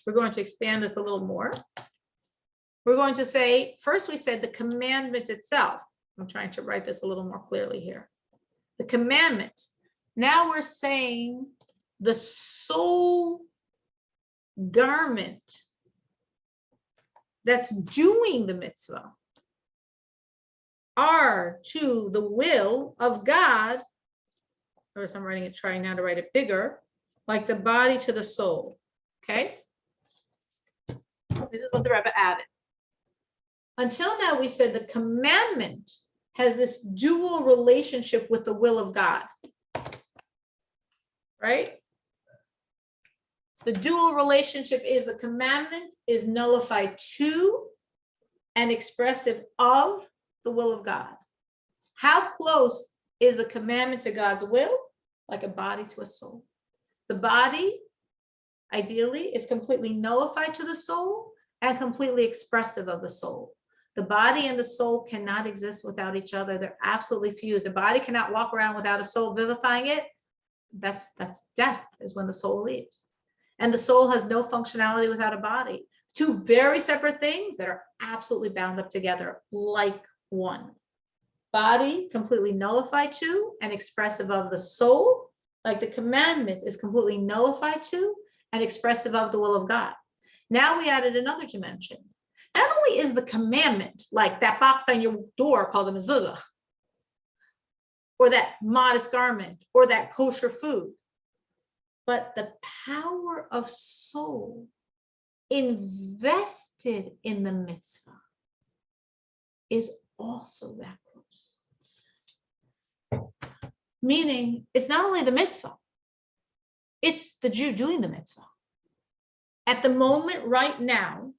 we're going to expand this a little more. We're going to say, first we said the commandment itself. I'm trying to write this a little more clearly here. The commandment. Now we're saying the soul garment that's doing the mitzvah are to the will of God, or as I'm writing it, trying now to write it bigger, like the body to the soul. Okay? This is what the Rebbe added. Until now, we said the commandment has this dual relationship with the will of God. Right? The dual relationship is the commandment is nullified to and expressive of the will of God. How close is the commandment to God's will? Like a body to a soul. The body, ideally, is completely nullified to the soul and completely expressive of the soul. The body and the soul cannot exist without each other. They're absolutely fused. The body cannot walk around without a soul vivifying it. That's death, is when the soul leaves. And the soul has no functionality without a body. Two very separate things that are absolutely bound up together like one. Body completely nullified to and expressive of the soul, like the commandment is completely nullified to and expressive of the will of God. Now we added another dimension. Not only is the commandment like that box on your door called a mezuzah, or that modest garment, or that kosher food, but the power of soul invested in the mitzvah is also that close. Meaning, it's not only the mitzvah, it's the Jew doing the mitzvah. At the moment, right now,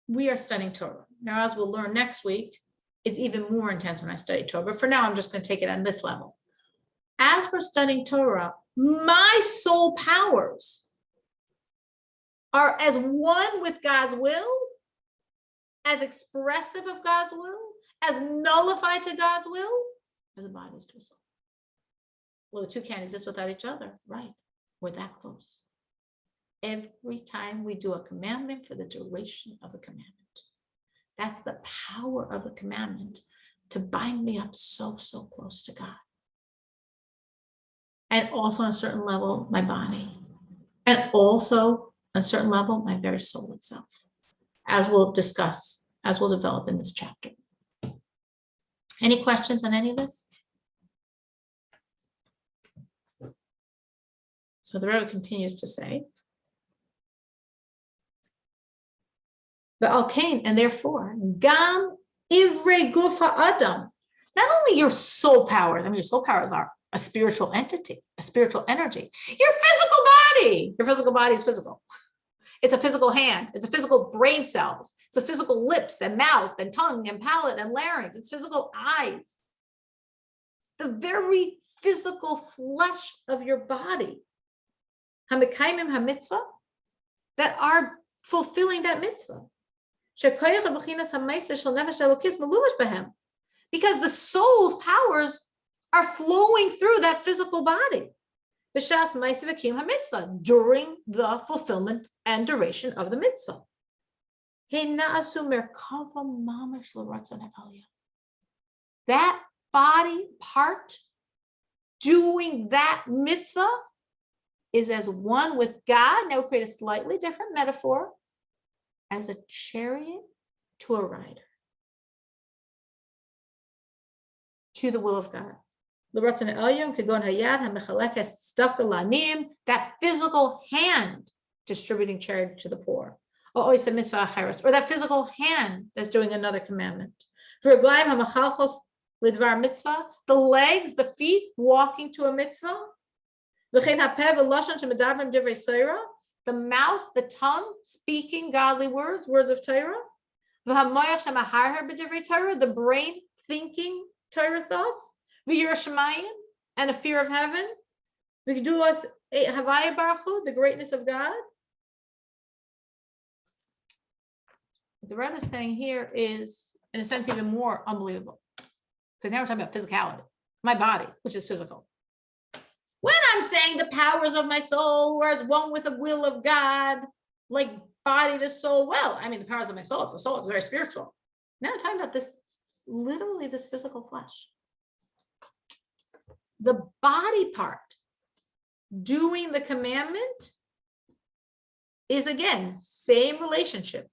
we are studying Torah. Now, as we'll learn next week, it's even more intense when I study Torah, but for now, I'm just going to take it on this level. As we're studying Torah, my soul powers are as one with God's will, as expressive of God's will, as nullified to God's will, as a body is to a soul. Well, the two can't exist without each other, right? We're that close. Every time we do a commandment for the duration of the commandment. That's the power of the commandment to bind me up so, so close to God. And also on a certain level, my body. And also on a certain level, my very soul itself. As we'll discuss, as we'll develop in this chapter. Any questions on any of this? So the Rebbe continues to say, and therefore, Gam Ivre Gufa Adam, not only your soul powers, I mean, your soul powers are a spiritual entity, a spiritual energy. Your physical body is physical. It's a physical hand. It's a physical brain cells. It's a physical lips and mouth and tongue and palate and larynx. It's physical eyes. The very physical flesh of your body. Hamikaimim hamitzvah, that are fulfilling that mitzvah. Because the soul's powers are flowing through that physical body during the fulfillment and duration of the mitzvah. That body part doing that mitzvah is as one with God. Now we create a slightly different metaphor, as a chariot to a rider, to the will of God. That physical hand distributing charity to the poor, or that physical hand that's doing another commandment. The legs, the feet walking to a mitzvah. The mouth, the tongue speaking godly words, words of Torah. The brain thinking Torah thoughts. And a fear of heaven. The greatness of God. What the Rebbe is saying here is, in a sense, even more unbelievable. Because now we're talking about physicality, my body, which is physical. When I'm saying the powers of my soul are as one with the will of God, like body to soul, well, I mean, the powers of my soul, it's a soul, it's very spiritual. Now I'm talking about this, literally this physical flesh. The body part doing the commandment is, again, same relationship,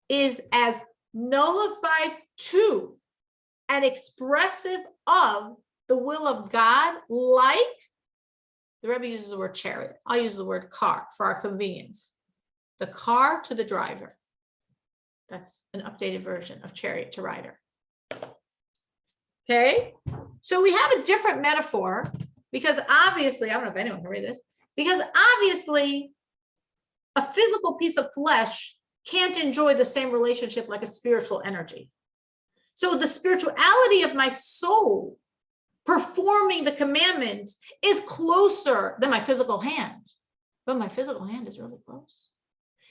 is as nullified to and expressive of the will of God, like the Rebbe uses the word chariot. I'll use the word car for our convenience. The car to the driver. That's an updated version of chariot to rider. Okay, so we have a different metaphor because obviously, I don't know if anyone can read this, because obviously a physical piece of flesh can't enjoy the same relationship like a spiritual energy. So the spirituality of my soul performing the commandment is closer than my physical hand, but my physical hand is really close.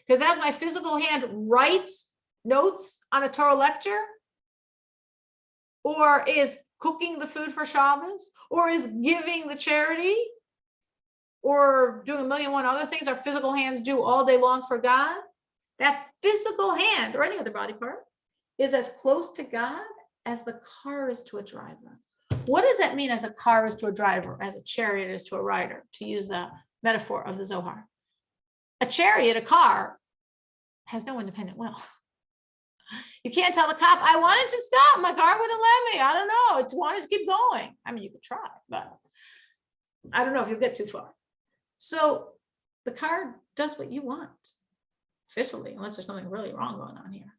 Because as my physical hand writes notes on a Torah lecture, or is cooking the food for Shabbos, or is giving the charity, or doing a million one other things our physical hands do all day long for God, that physical hand, or any other body part, is as close to God as the car is to a driver. What does that mean, as a car is to a driver, as a chariot is to a rider, to use the metaphor of the Zohar? A chariot, a car, has no independent will. You can't tell the cop, I wanted to stop, my car wouldn't let me. I don't know, it wanted to keep going. I mean, you could try, but I don't know if you'll get too far. So the car does what you want, officially, unless there's something really wrong going on here.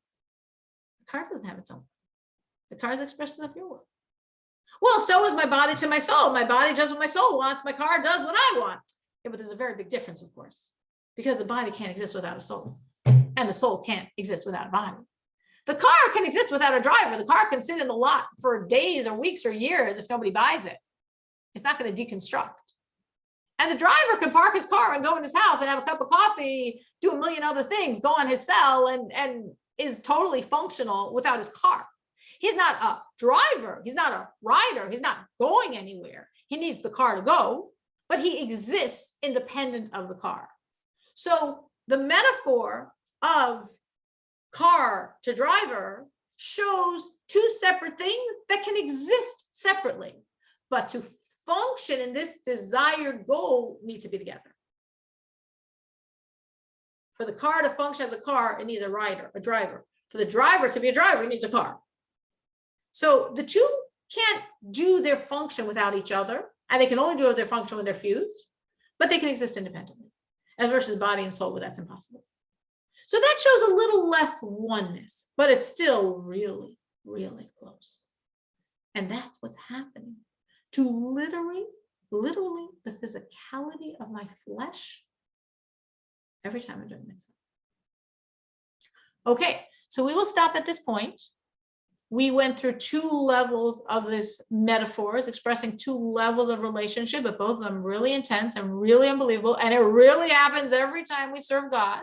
The car doesn't have its own. The car is expressive of your will. Well, so is my body to my soul. My body does what my soul wants. My car does what I want. Yeah, but there's a very big difference, of course, because the body can't exist without a soul, and the soul can't exist without a body. The car can exist without a driver. The car can sit in the lot for days or weeks or years if nobody buys it. It's not going to deconstruct. And the driver can park his car and go in his house and have a cup of coffee, do a million other things, go on his cell, and is totally functional without his car. He's not a driver. He's not a rider. He's not going anywhere. He needs the car to go, but he exists independent of the car. So the metaphor of car to driver shows two separate things that can exist separately, but to function in this desired goal need to be together. For the car to function as a car, it needs a rider, a driver. For the driver to be a driver, it needs a car. So the two can't do their function without each other, and they can only do their function when they're fused, but they can exist independently. As versus body and soul, where that's impossible. So that shows a little less oneness, but it's still really, really close. And that's what's happening. To literally the physicality of my flesh every time I'm doing mitzvah. Okay, so we will stop at this point. We went through 2 levels of this metaphors, expressing 2 levels of relationship, but both of them really intense and really unbelievable. And it really happens every time we serve God.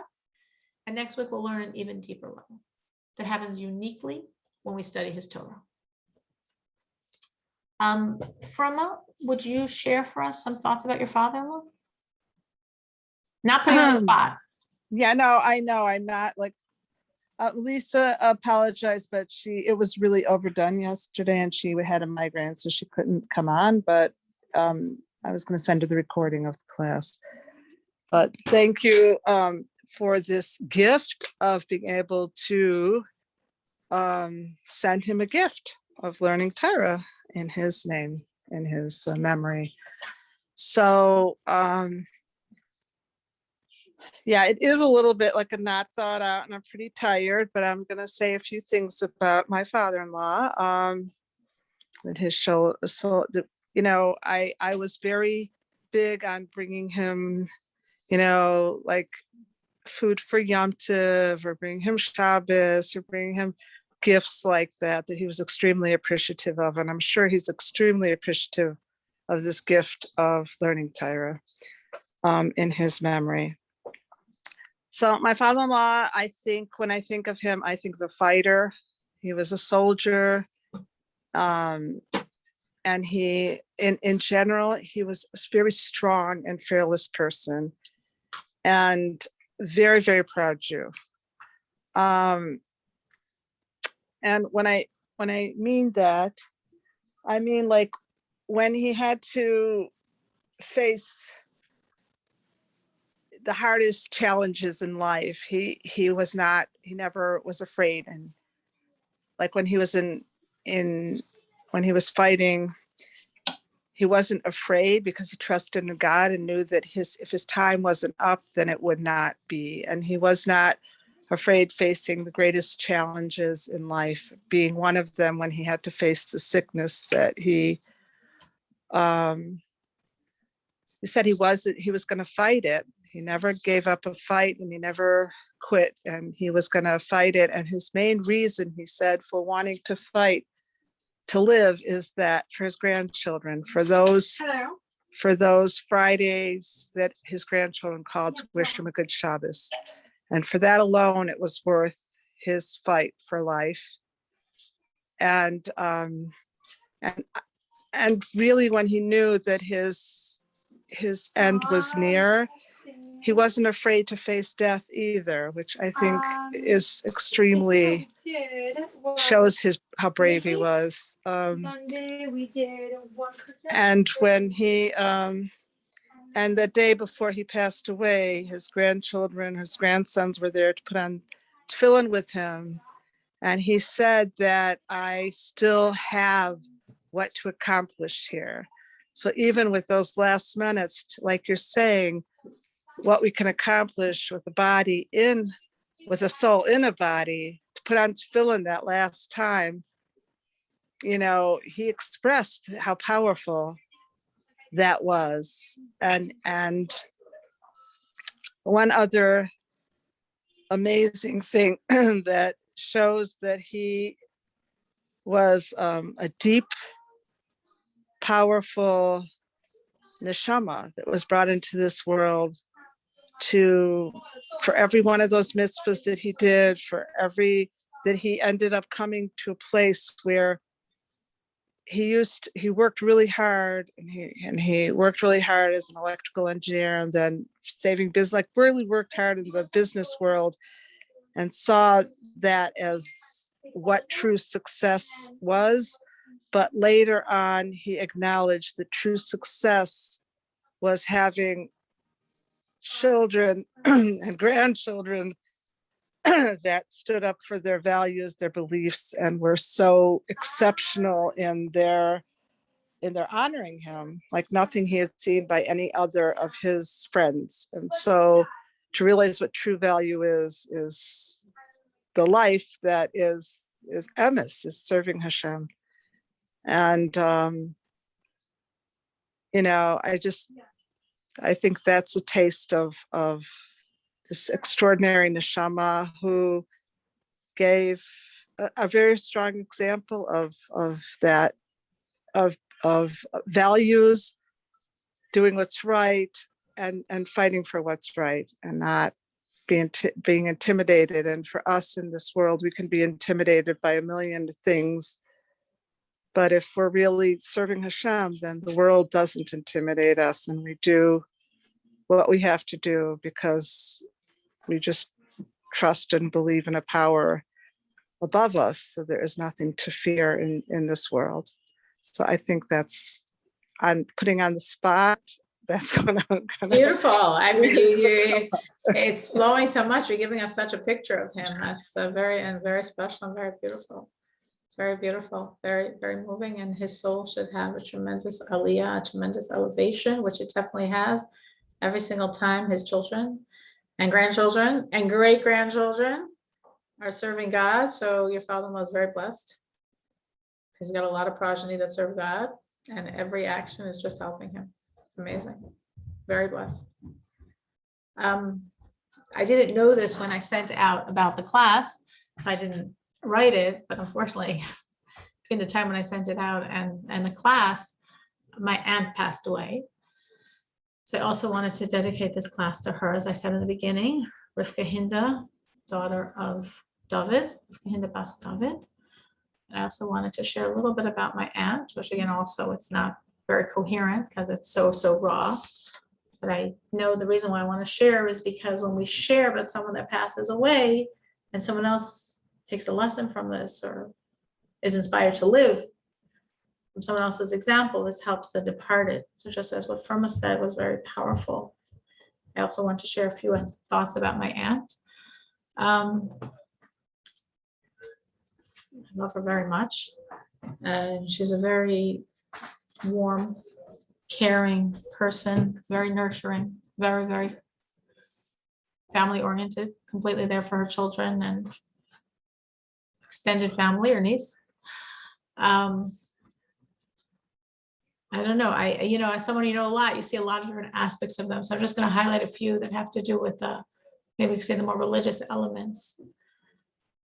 And next week, we'll learn an even deeper level that happens uniquely when we study his Torah. Froma, would you share for us some thoughts about your father-in-law? Not putting you on the spot. Yeah, no, I know. I'm not like Lisa apologized, but it was really overdone yesterday and she had a migraine, so she couldn't come on. But I was going to send her the recording of the class. But thank you for this gift of being able to send him a gift of learning Torah in his name, in his memory. So yeah, it is a little bit like a not thought out, and I'm pretty tired, but I'm going to say a few things about my father-in-law. That his show, so that, I was very big on bringing him, like food for Yom Tov, or bring him Shabbos, or bring him gifts like that he was extremely appreciative of. And I'm sure he's extremely appreciative of this gift of learning Torah in his memory. So my father-in-law, I think when I think of him, I think of a fighter. He was a soldier. And he, in general, he was a very strong and fearless person, and very, very proud Jew. And when I mean that, I mean like when he had to face the hardest challenges in life, he never was afraid. And like when he was when he was fighting, he wasn't afraid because he trusted in God and knew that if his time wasn't up, then it would not be. And he was not afraid facing the greatest challenges in life, being one of them when he had to face the sickness that he said he was going to fight it. He never gave up a fight, and he never quit, and he was going to fight it. And his main reason, he said, for wanting to fight to live is that for his grandchildren, for those Fridays that his grandchildren called to wish him a good Shabbos. And for that alone, it was worth his fight for life. And really, when he knew that his end was near, he wasn't afraid to face death either, which I think is extremely shows how brave he was. And when he and the day before he passed away, his grandsons were there to put on tefillin with him. And he said that I still have what to accomplish here. So even with those last minutes, like you're saying, what we can accomplish with the body with a soul in a body, to put on tefillin that last time, he expressed how powerful that was. And one other amazing thing that shows that he was a deep, powerful neshama that was brought into this world for every one of those mitzvahs that he did, that he ended up coming to a place where he worked really hard, and he worked really hard as an electrical engineer, and then saving business, like really worked hard in the business world, and saw that as what true success was. But later on, he acknowledged that true success was having children and grandchildren that stood up for their values, their beliefs, and were so exceptional in their honoring him, like nothing he had seen by any other of his friends. And so to realize what true value is the life that is emes, is serving Hashem. And, I think that's a taste of this extraordinary neshama who gave a very strong example of that, of values, doing what's right, and fighting for what's right, and not being intimidated. And for us in this world, we can be intimidated by a million things. But if we're really serving Hashem, then the world doesn't intimidate us, and we do what we have to do because we just trust and believe in a power above us. So there is nothing to fear in this world. So I think I'm putting on the spot. That's what I'm gonna. Beautiful. I mean, it's flowing so much. You're giving us such a picture of him. That's very special and very beautiful. It's very beautiful, very, very moving. And his soul should have a tremendous aliyah, a tremendous elevation, which it definitely has every single time his children and grandchildren and great grandchildren are serving God. So your father-in-law is very blessed. He's got a lot of progeny that serve God, and every action is just helping him. It's amazing. Very blessed. I didn't know this when I sent out about the class, so I didn't write it, but unfortunately, between the time when I sent it out and the class, my aunt passed away. So I also wanted to dedicate this class to her, as I said in the beginning, Rivka Hinda, daughter of David, Rivka Hinda Bas David. And I also wanted to share a little bit about my aunt, which again, also it's not very coherent because it's so raw. But I know the reason why I want to share is because when we share about someone that passes away and someone else takes a lesson from this or is inspired to live from someone else's example, this helps the departed. So just as what Firma said was very powerful. I also want to share a few thoughts about my aunt. I love her very much. She's a very warm, caring person, very nurturing, very, very family oriented, completely there for her children and extended family or niece. I don't know. As someone you know a lot, you see a lot of different aspects of them. So I'm just going to highlight a few that have to do with maybe we could say the more religious elements.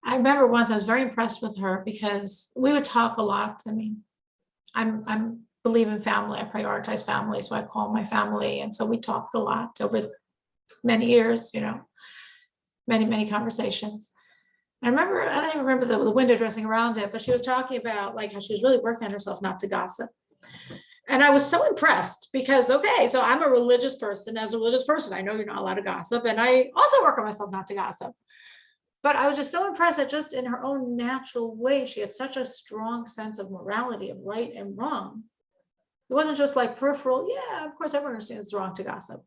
I remember once I was very impressed with her because we would talk a lot. I mean, I'm believe in family. I prioritize family, so I call my family, and so we talked a lot over many years. Many conversations. I don't even remember the window dressing around it, but she was talking about like how she was really working on herself not to gossip. And I was so impressed because, okay, so I'm a religious person. As a religious person, I know you're not allowed to gossip. And I also work on myself not to gossip. But I was just so impressed that just in her own natural way, she had such a strong sense of morality, of right and wrong. It wasn't just like peripheral. Yeah, of course, everyone understands it's wrong to gossip.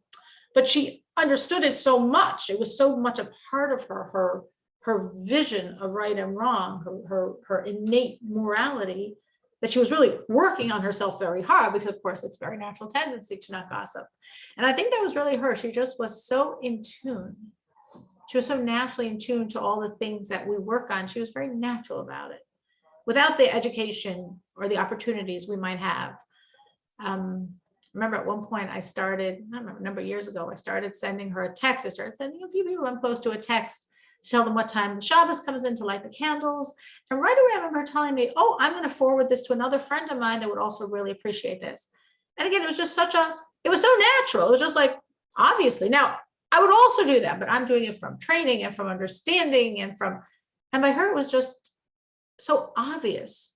But she understood it so much. It was so much a part of her vision of right and wrong, her innate morality, that she was really working on herself very hard because, of course, it's a very natural tendency to not gossip. And I think that was really her. She just was so in tune. She was so naturally in tune to all the things that we work on. She was very natural about it without the education or the opportunities we might have. Remember at one point I started, I don't remember, a number of years ago, I started sending her a text. I started sending a few people I'm close to a text to tell them what time the Shabbos comes in to light the candles. And right away, I remember her telling me, oh, I'm going to forward this to another friend of mine that would also really appreciate this. And again, it was just it was so natural. It was just like, obviously. Now, I would also do that, but I'm doing it from training and from understanding and by her, it was just so obvious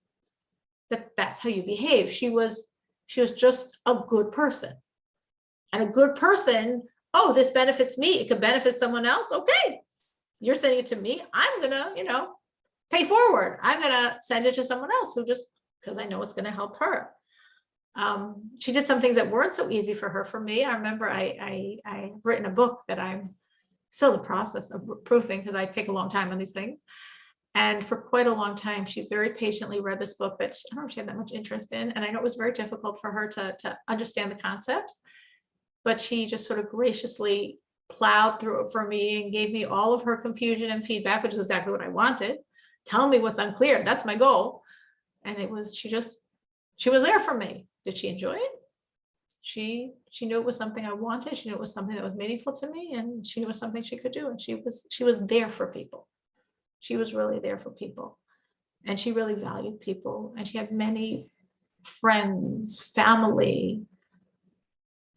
that that's how you behave. She was just a good person. And a good person, oh, this benefits me. It could benefit someone else. Okay. You're sending it to me. I'm going to, pay forward. I'm going to send it to someone else who just, because I know it's going to help her. She did some things that weren't so easy for her. For me, I remember I've written a book that I'm still in the process of proofing because I take a long time on these things. And for quite a long time, she very patiently read this book that I don't know if she had that much interest in. And I know it was very difficult for her to understand the concepts, but she just sort of graciously plowed through it for me and gave me all of her confusion and feedback, which is exactly what I wanted. Tell me what's unclear. That's my goal. And she just she was there for me. Did she enjoy it? She knew it was something I wanted. She knew it was something that was meaningful to me, and she knew it was something she could do. And she was there for people. She was really there for people, and she really valued people. And she had many friends, family,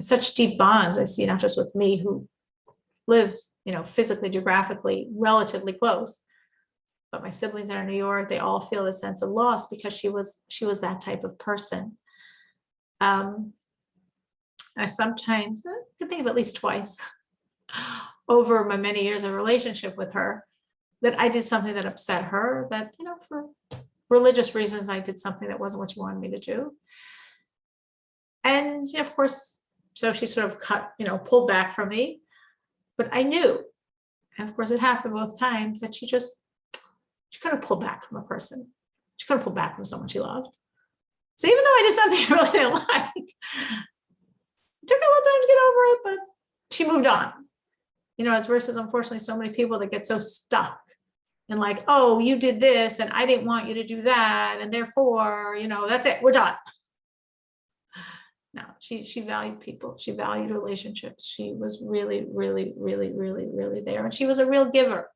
such deep bonds. I see not just with me, who lives, physically, geographically, relatively close, but my siblings are in New York. They all feel a sense of loss because she was that type of person. I sometimes, I can think of at least twice over my many years of relationship with her, that I did something that upset her, that, for religious reasons, I did something that wasn't what she wanted me to do. And of course, so she sort of pulled back from me, but I knew, and of course it happened both times, that she couldn't pull back from a person. She couldn't pull back from someone she loved. So even though I did something she really didn't like, it took her a little time to get over it, but she moved on. As versus, unfortunately, so many people that get so stuck and like, oh, you did this and I didn't want you to do that, and therefore, that's it, we're done. No, she valued people. She valued relationships. She was really, really, really, really, really there. And she was a real giver.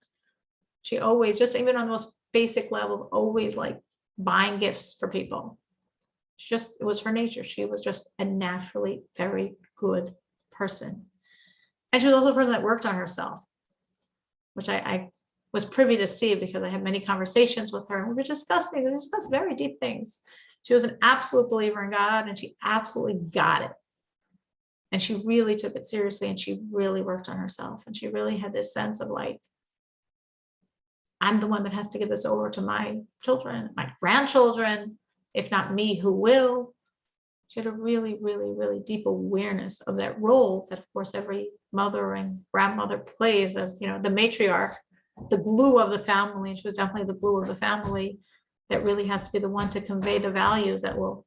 She always, just even on the most basic level, always like buying gifts for people. It was her nature. She was just a naturally very good person. And she was also a person that worked on herself, which I was privy to see because I had many conversations with her. We discussed very deep things. She was an absolute believer in God, and she absolutely got it. And she really took it seriously, and she really worked on herself. And she really had this sense of like, I'm the one that has to give this over to my children, my grandchildren. If not me, who will? She had a really, really, really deep awareness of that role that, of course, every mother and grandmother plays as, the matriarch, the glue of the family. And she was definitely the glue of the family that really has to be the one to convey the values that will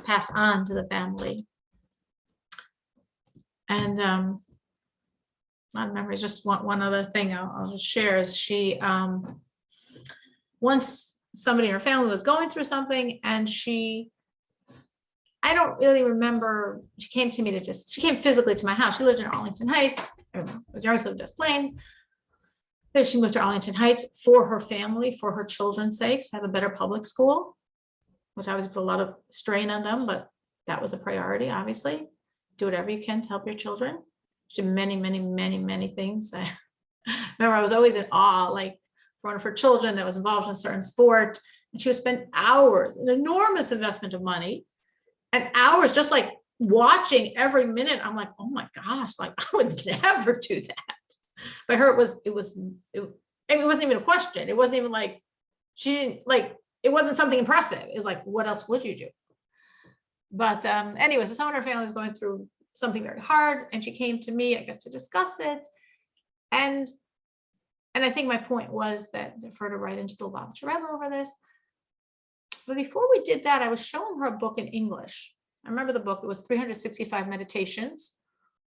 pass on to the family. And not memories, just one other thing I'll just share is she, once somebody in her family was going through something, and I don't really remember, she came physically to my house. She lived in Arlington Heights. I was always lived in Des Plaines. Then she moved to Arlington Heights for her family, for her children's sake, to have a better public school, which obviously put a lot of strain on them, but that was a priority, obviously. Do whatever you can to help your children. She did many, many, many, many things. I remember I was always in awe, like one of her children that was involved in a certain sport, and she would spend hours, an enormous investment of money, and hours just like watching every minute. I'm like, oh my gosh, like I would never do that. By her, it wasn't even a question. It wasn't even like, she didn't like, it wasn't something impressive. It was like, what else would you do? But anyway, so someone in her family was going through something very hard, and she came to me, I guess, to discuss it. And I think my point was that for her to write into the Lubavitcher Rebbe over this. But before we did that, I was showing her a book in English. I remember the book. It was 365 Meditations,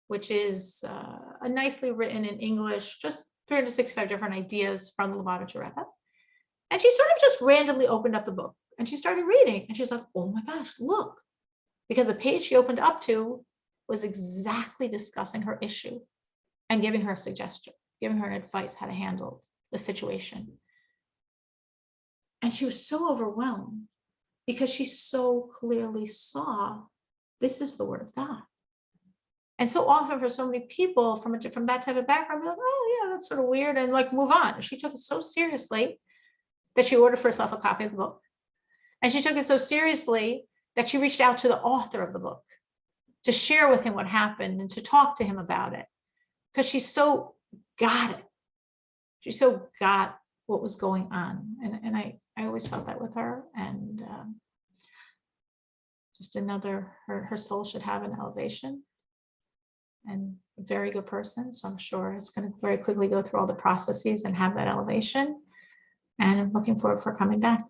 which is a nicely written in English, just 365 different ideas from the Lubavitcher Rebbe. And she sort of just randomly opened up the book, and she started reading, and she was like, oh my gosh, look. Because the page she opened up to was exactly discussing her issue and giving her a suggestion, giving her an advice how to handle the situation. And she was so overwhelmed because she so clearly saw this is the word of God. And so often for so many people from that type of background, they're like, oh yeah, that's sort of weird, and like move on. She took it so seriously that she ordered for herself a copy of the book. And she took it so seriously that she reached out to the author of the book to share with him what happened and to talk to him about it, because she so got it. She so got what was going on. And I always felt that with her. And just another, her soul should have an elevation, and a very good person. So I'm sure it's going to very quickly go through all the processes and have that elevation. And I'm looking forward for coming back.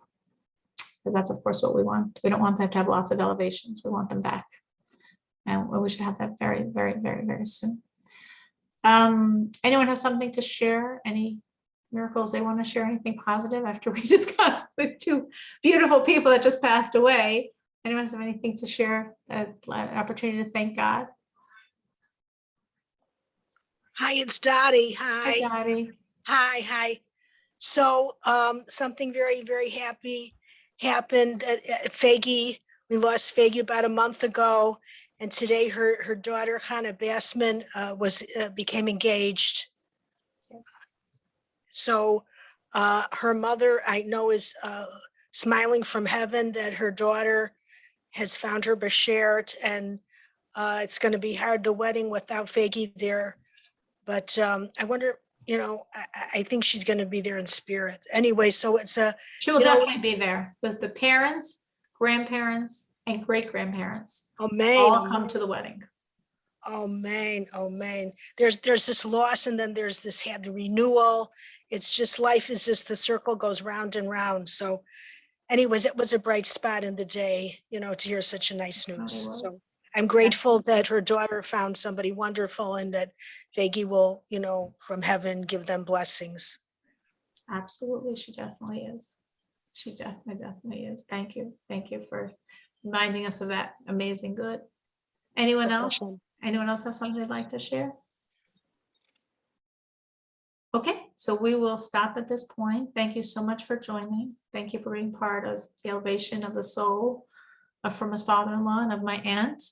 Because that's, of course, what we want. We don't want them to have lots of elevations. We want them back. And we should have that very, very, very, very soon. Anyone have something to share? Any miracles they want to share? Anything positive after we discussed with two beautiful people that just passed away? Anyone have anything to share? An opportunity to thank God? Hi, it's Dottie. Hi, Hi. Dottie. Hi. So, something very, very happy happened at Faggy. We lost Faggy about a month ago. And today her daughter, Hannah Bassman, became engaged. Yes. So, her mother, I know, is smiling from heaven that her daughter has found her Bashert, and it's going to be hard, the wedding without Faggy there. But I wonder, I think she's going to be there in spirit. Anyway, so it's She will You know, definitely be there with the parents, grandparents, and great-grandparents. oh man, All come to the wedding. oh man. There's this loss, and then there's the renewal. It's just, life is just, the circle goes round and round. So anyways, it was a bright spot in the day, to hear such a nice It news. was. So I'm grateful that her daughter found somebody wonderful, and that Faggy will, from heaven, give them blessings. Absolutely, she definitely is. She definitely is. Thank you. Thank you for reminding us of that amazing good. Anyone else? Awesome. Anyone else have something they'd like to share? Okay, so we will stop at this point. Thank you so much for joining. Thank you for being part of the elevation of the soul from his father-in-law and of my aunt.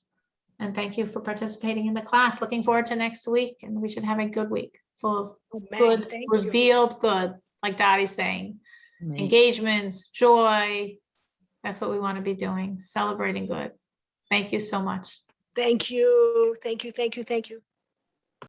And thank you for participating in the class. Looking forward to next week, and we should have a good week full of Oh, man, good, thank you. revealed good, like Dottie's saying. Right. Engagements, joy. That's what we want to be doing, celebrating good. Thank you so much. Thank you.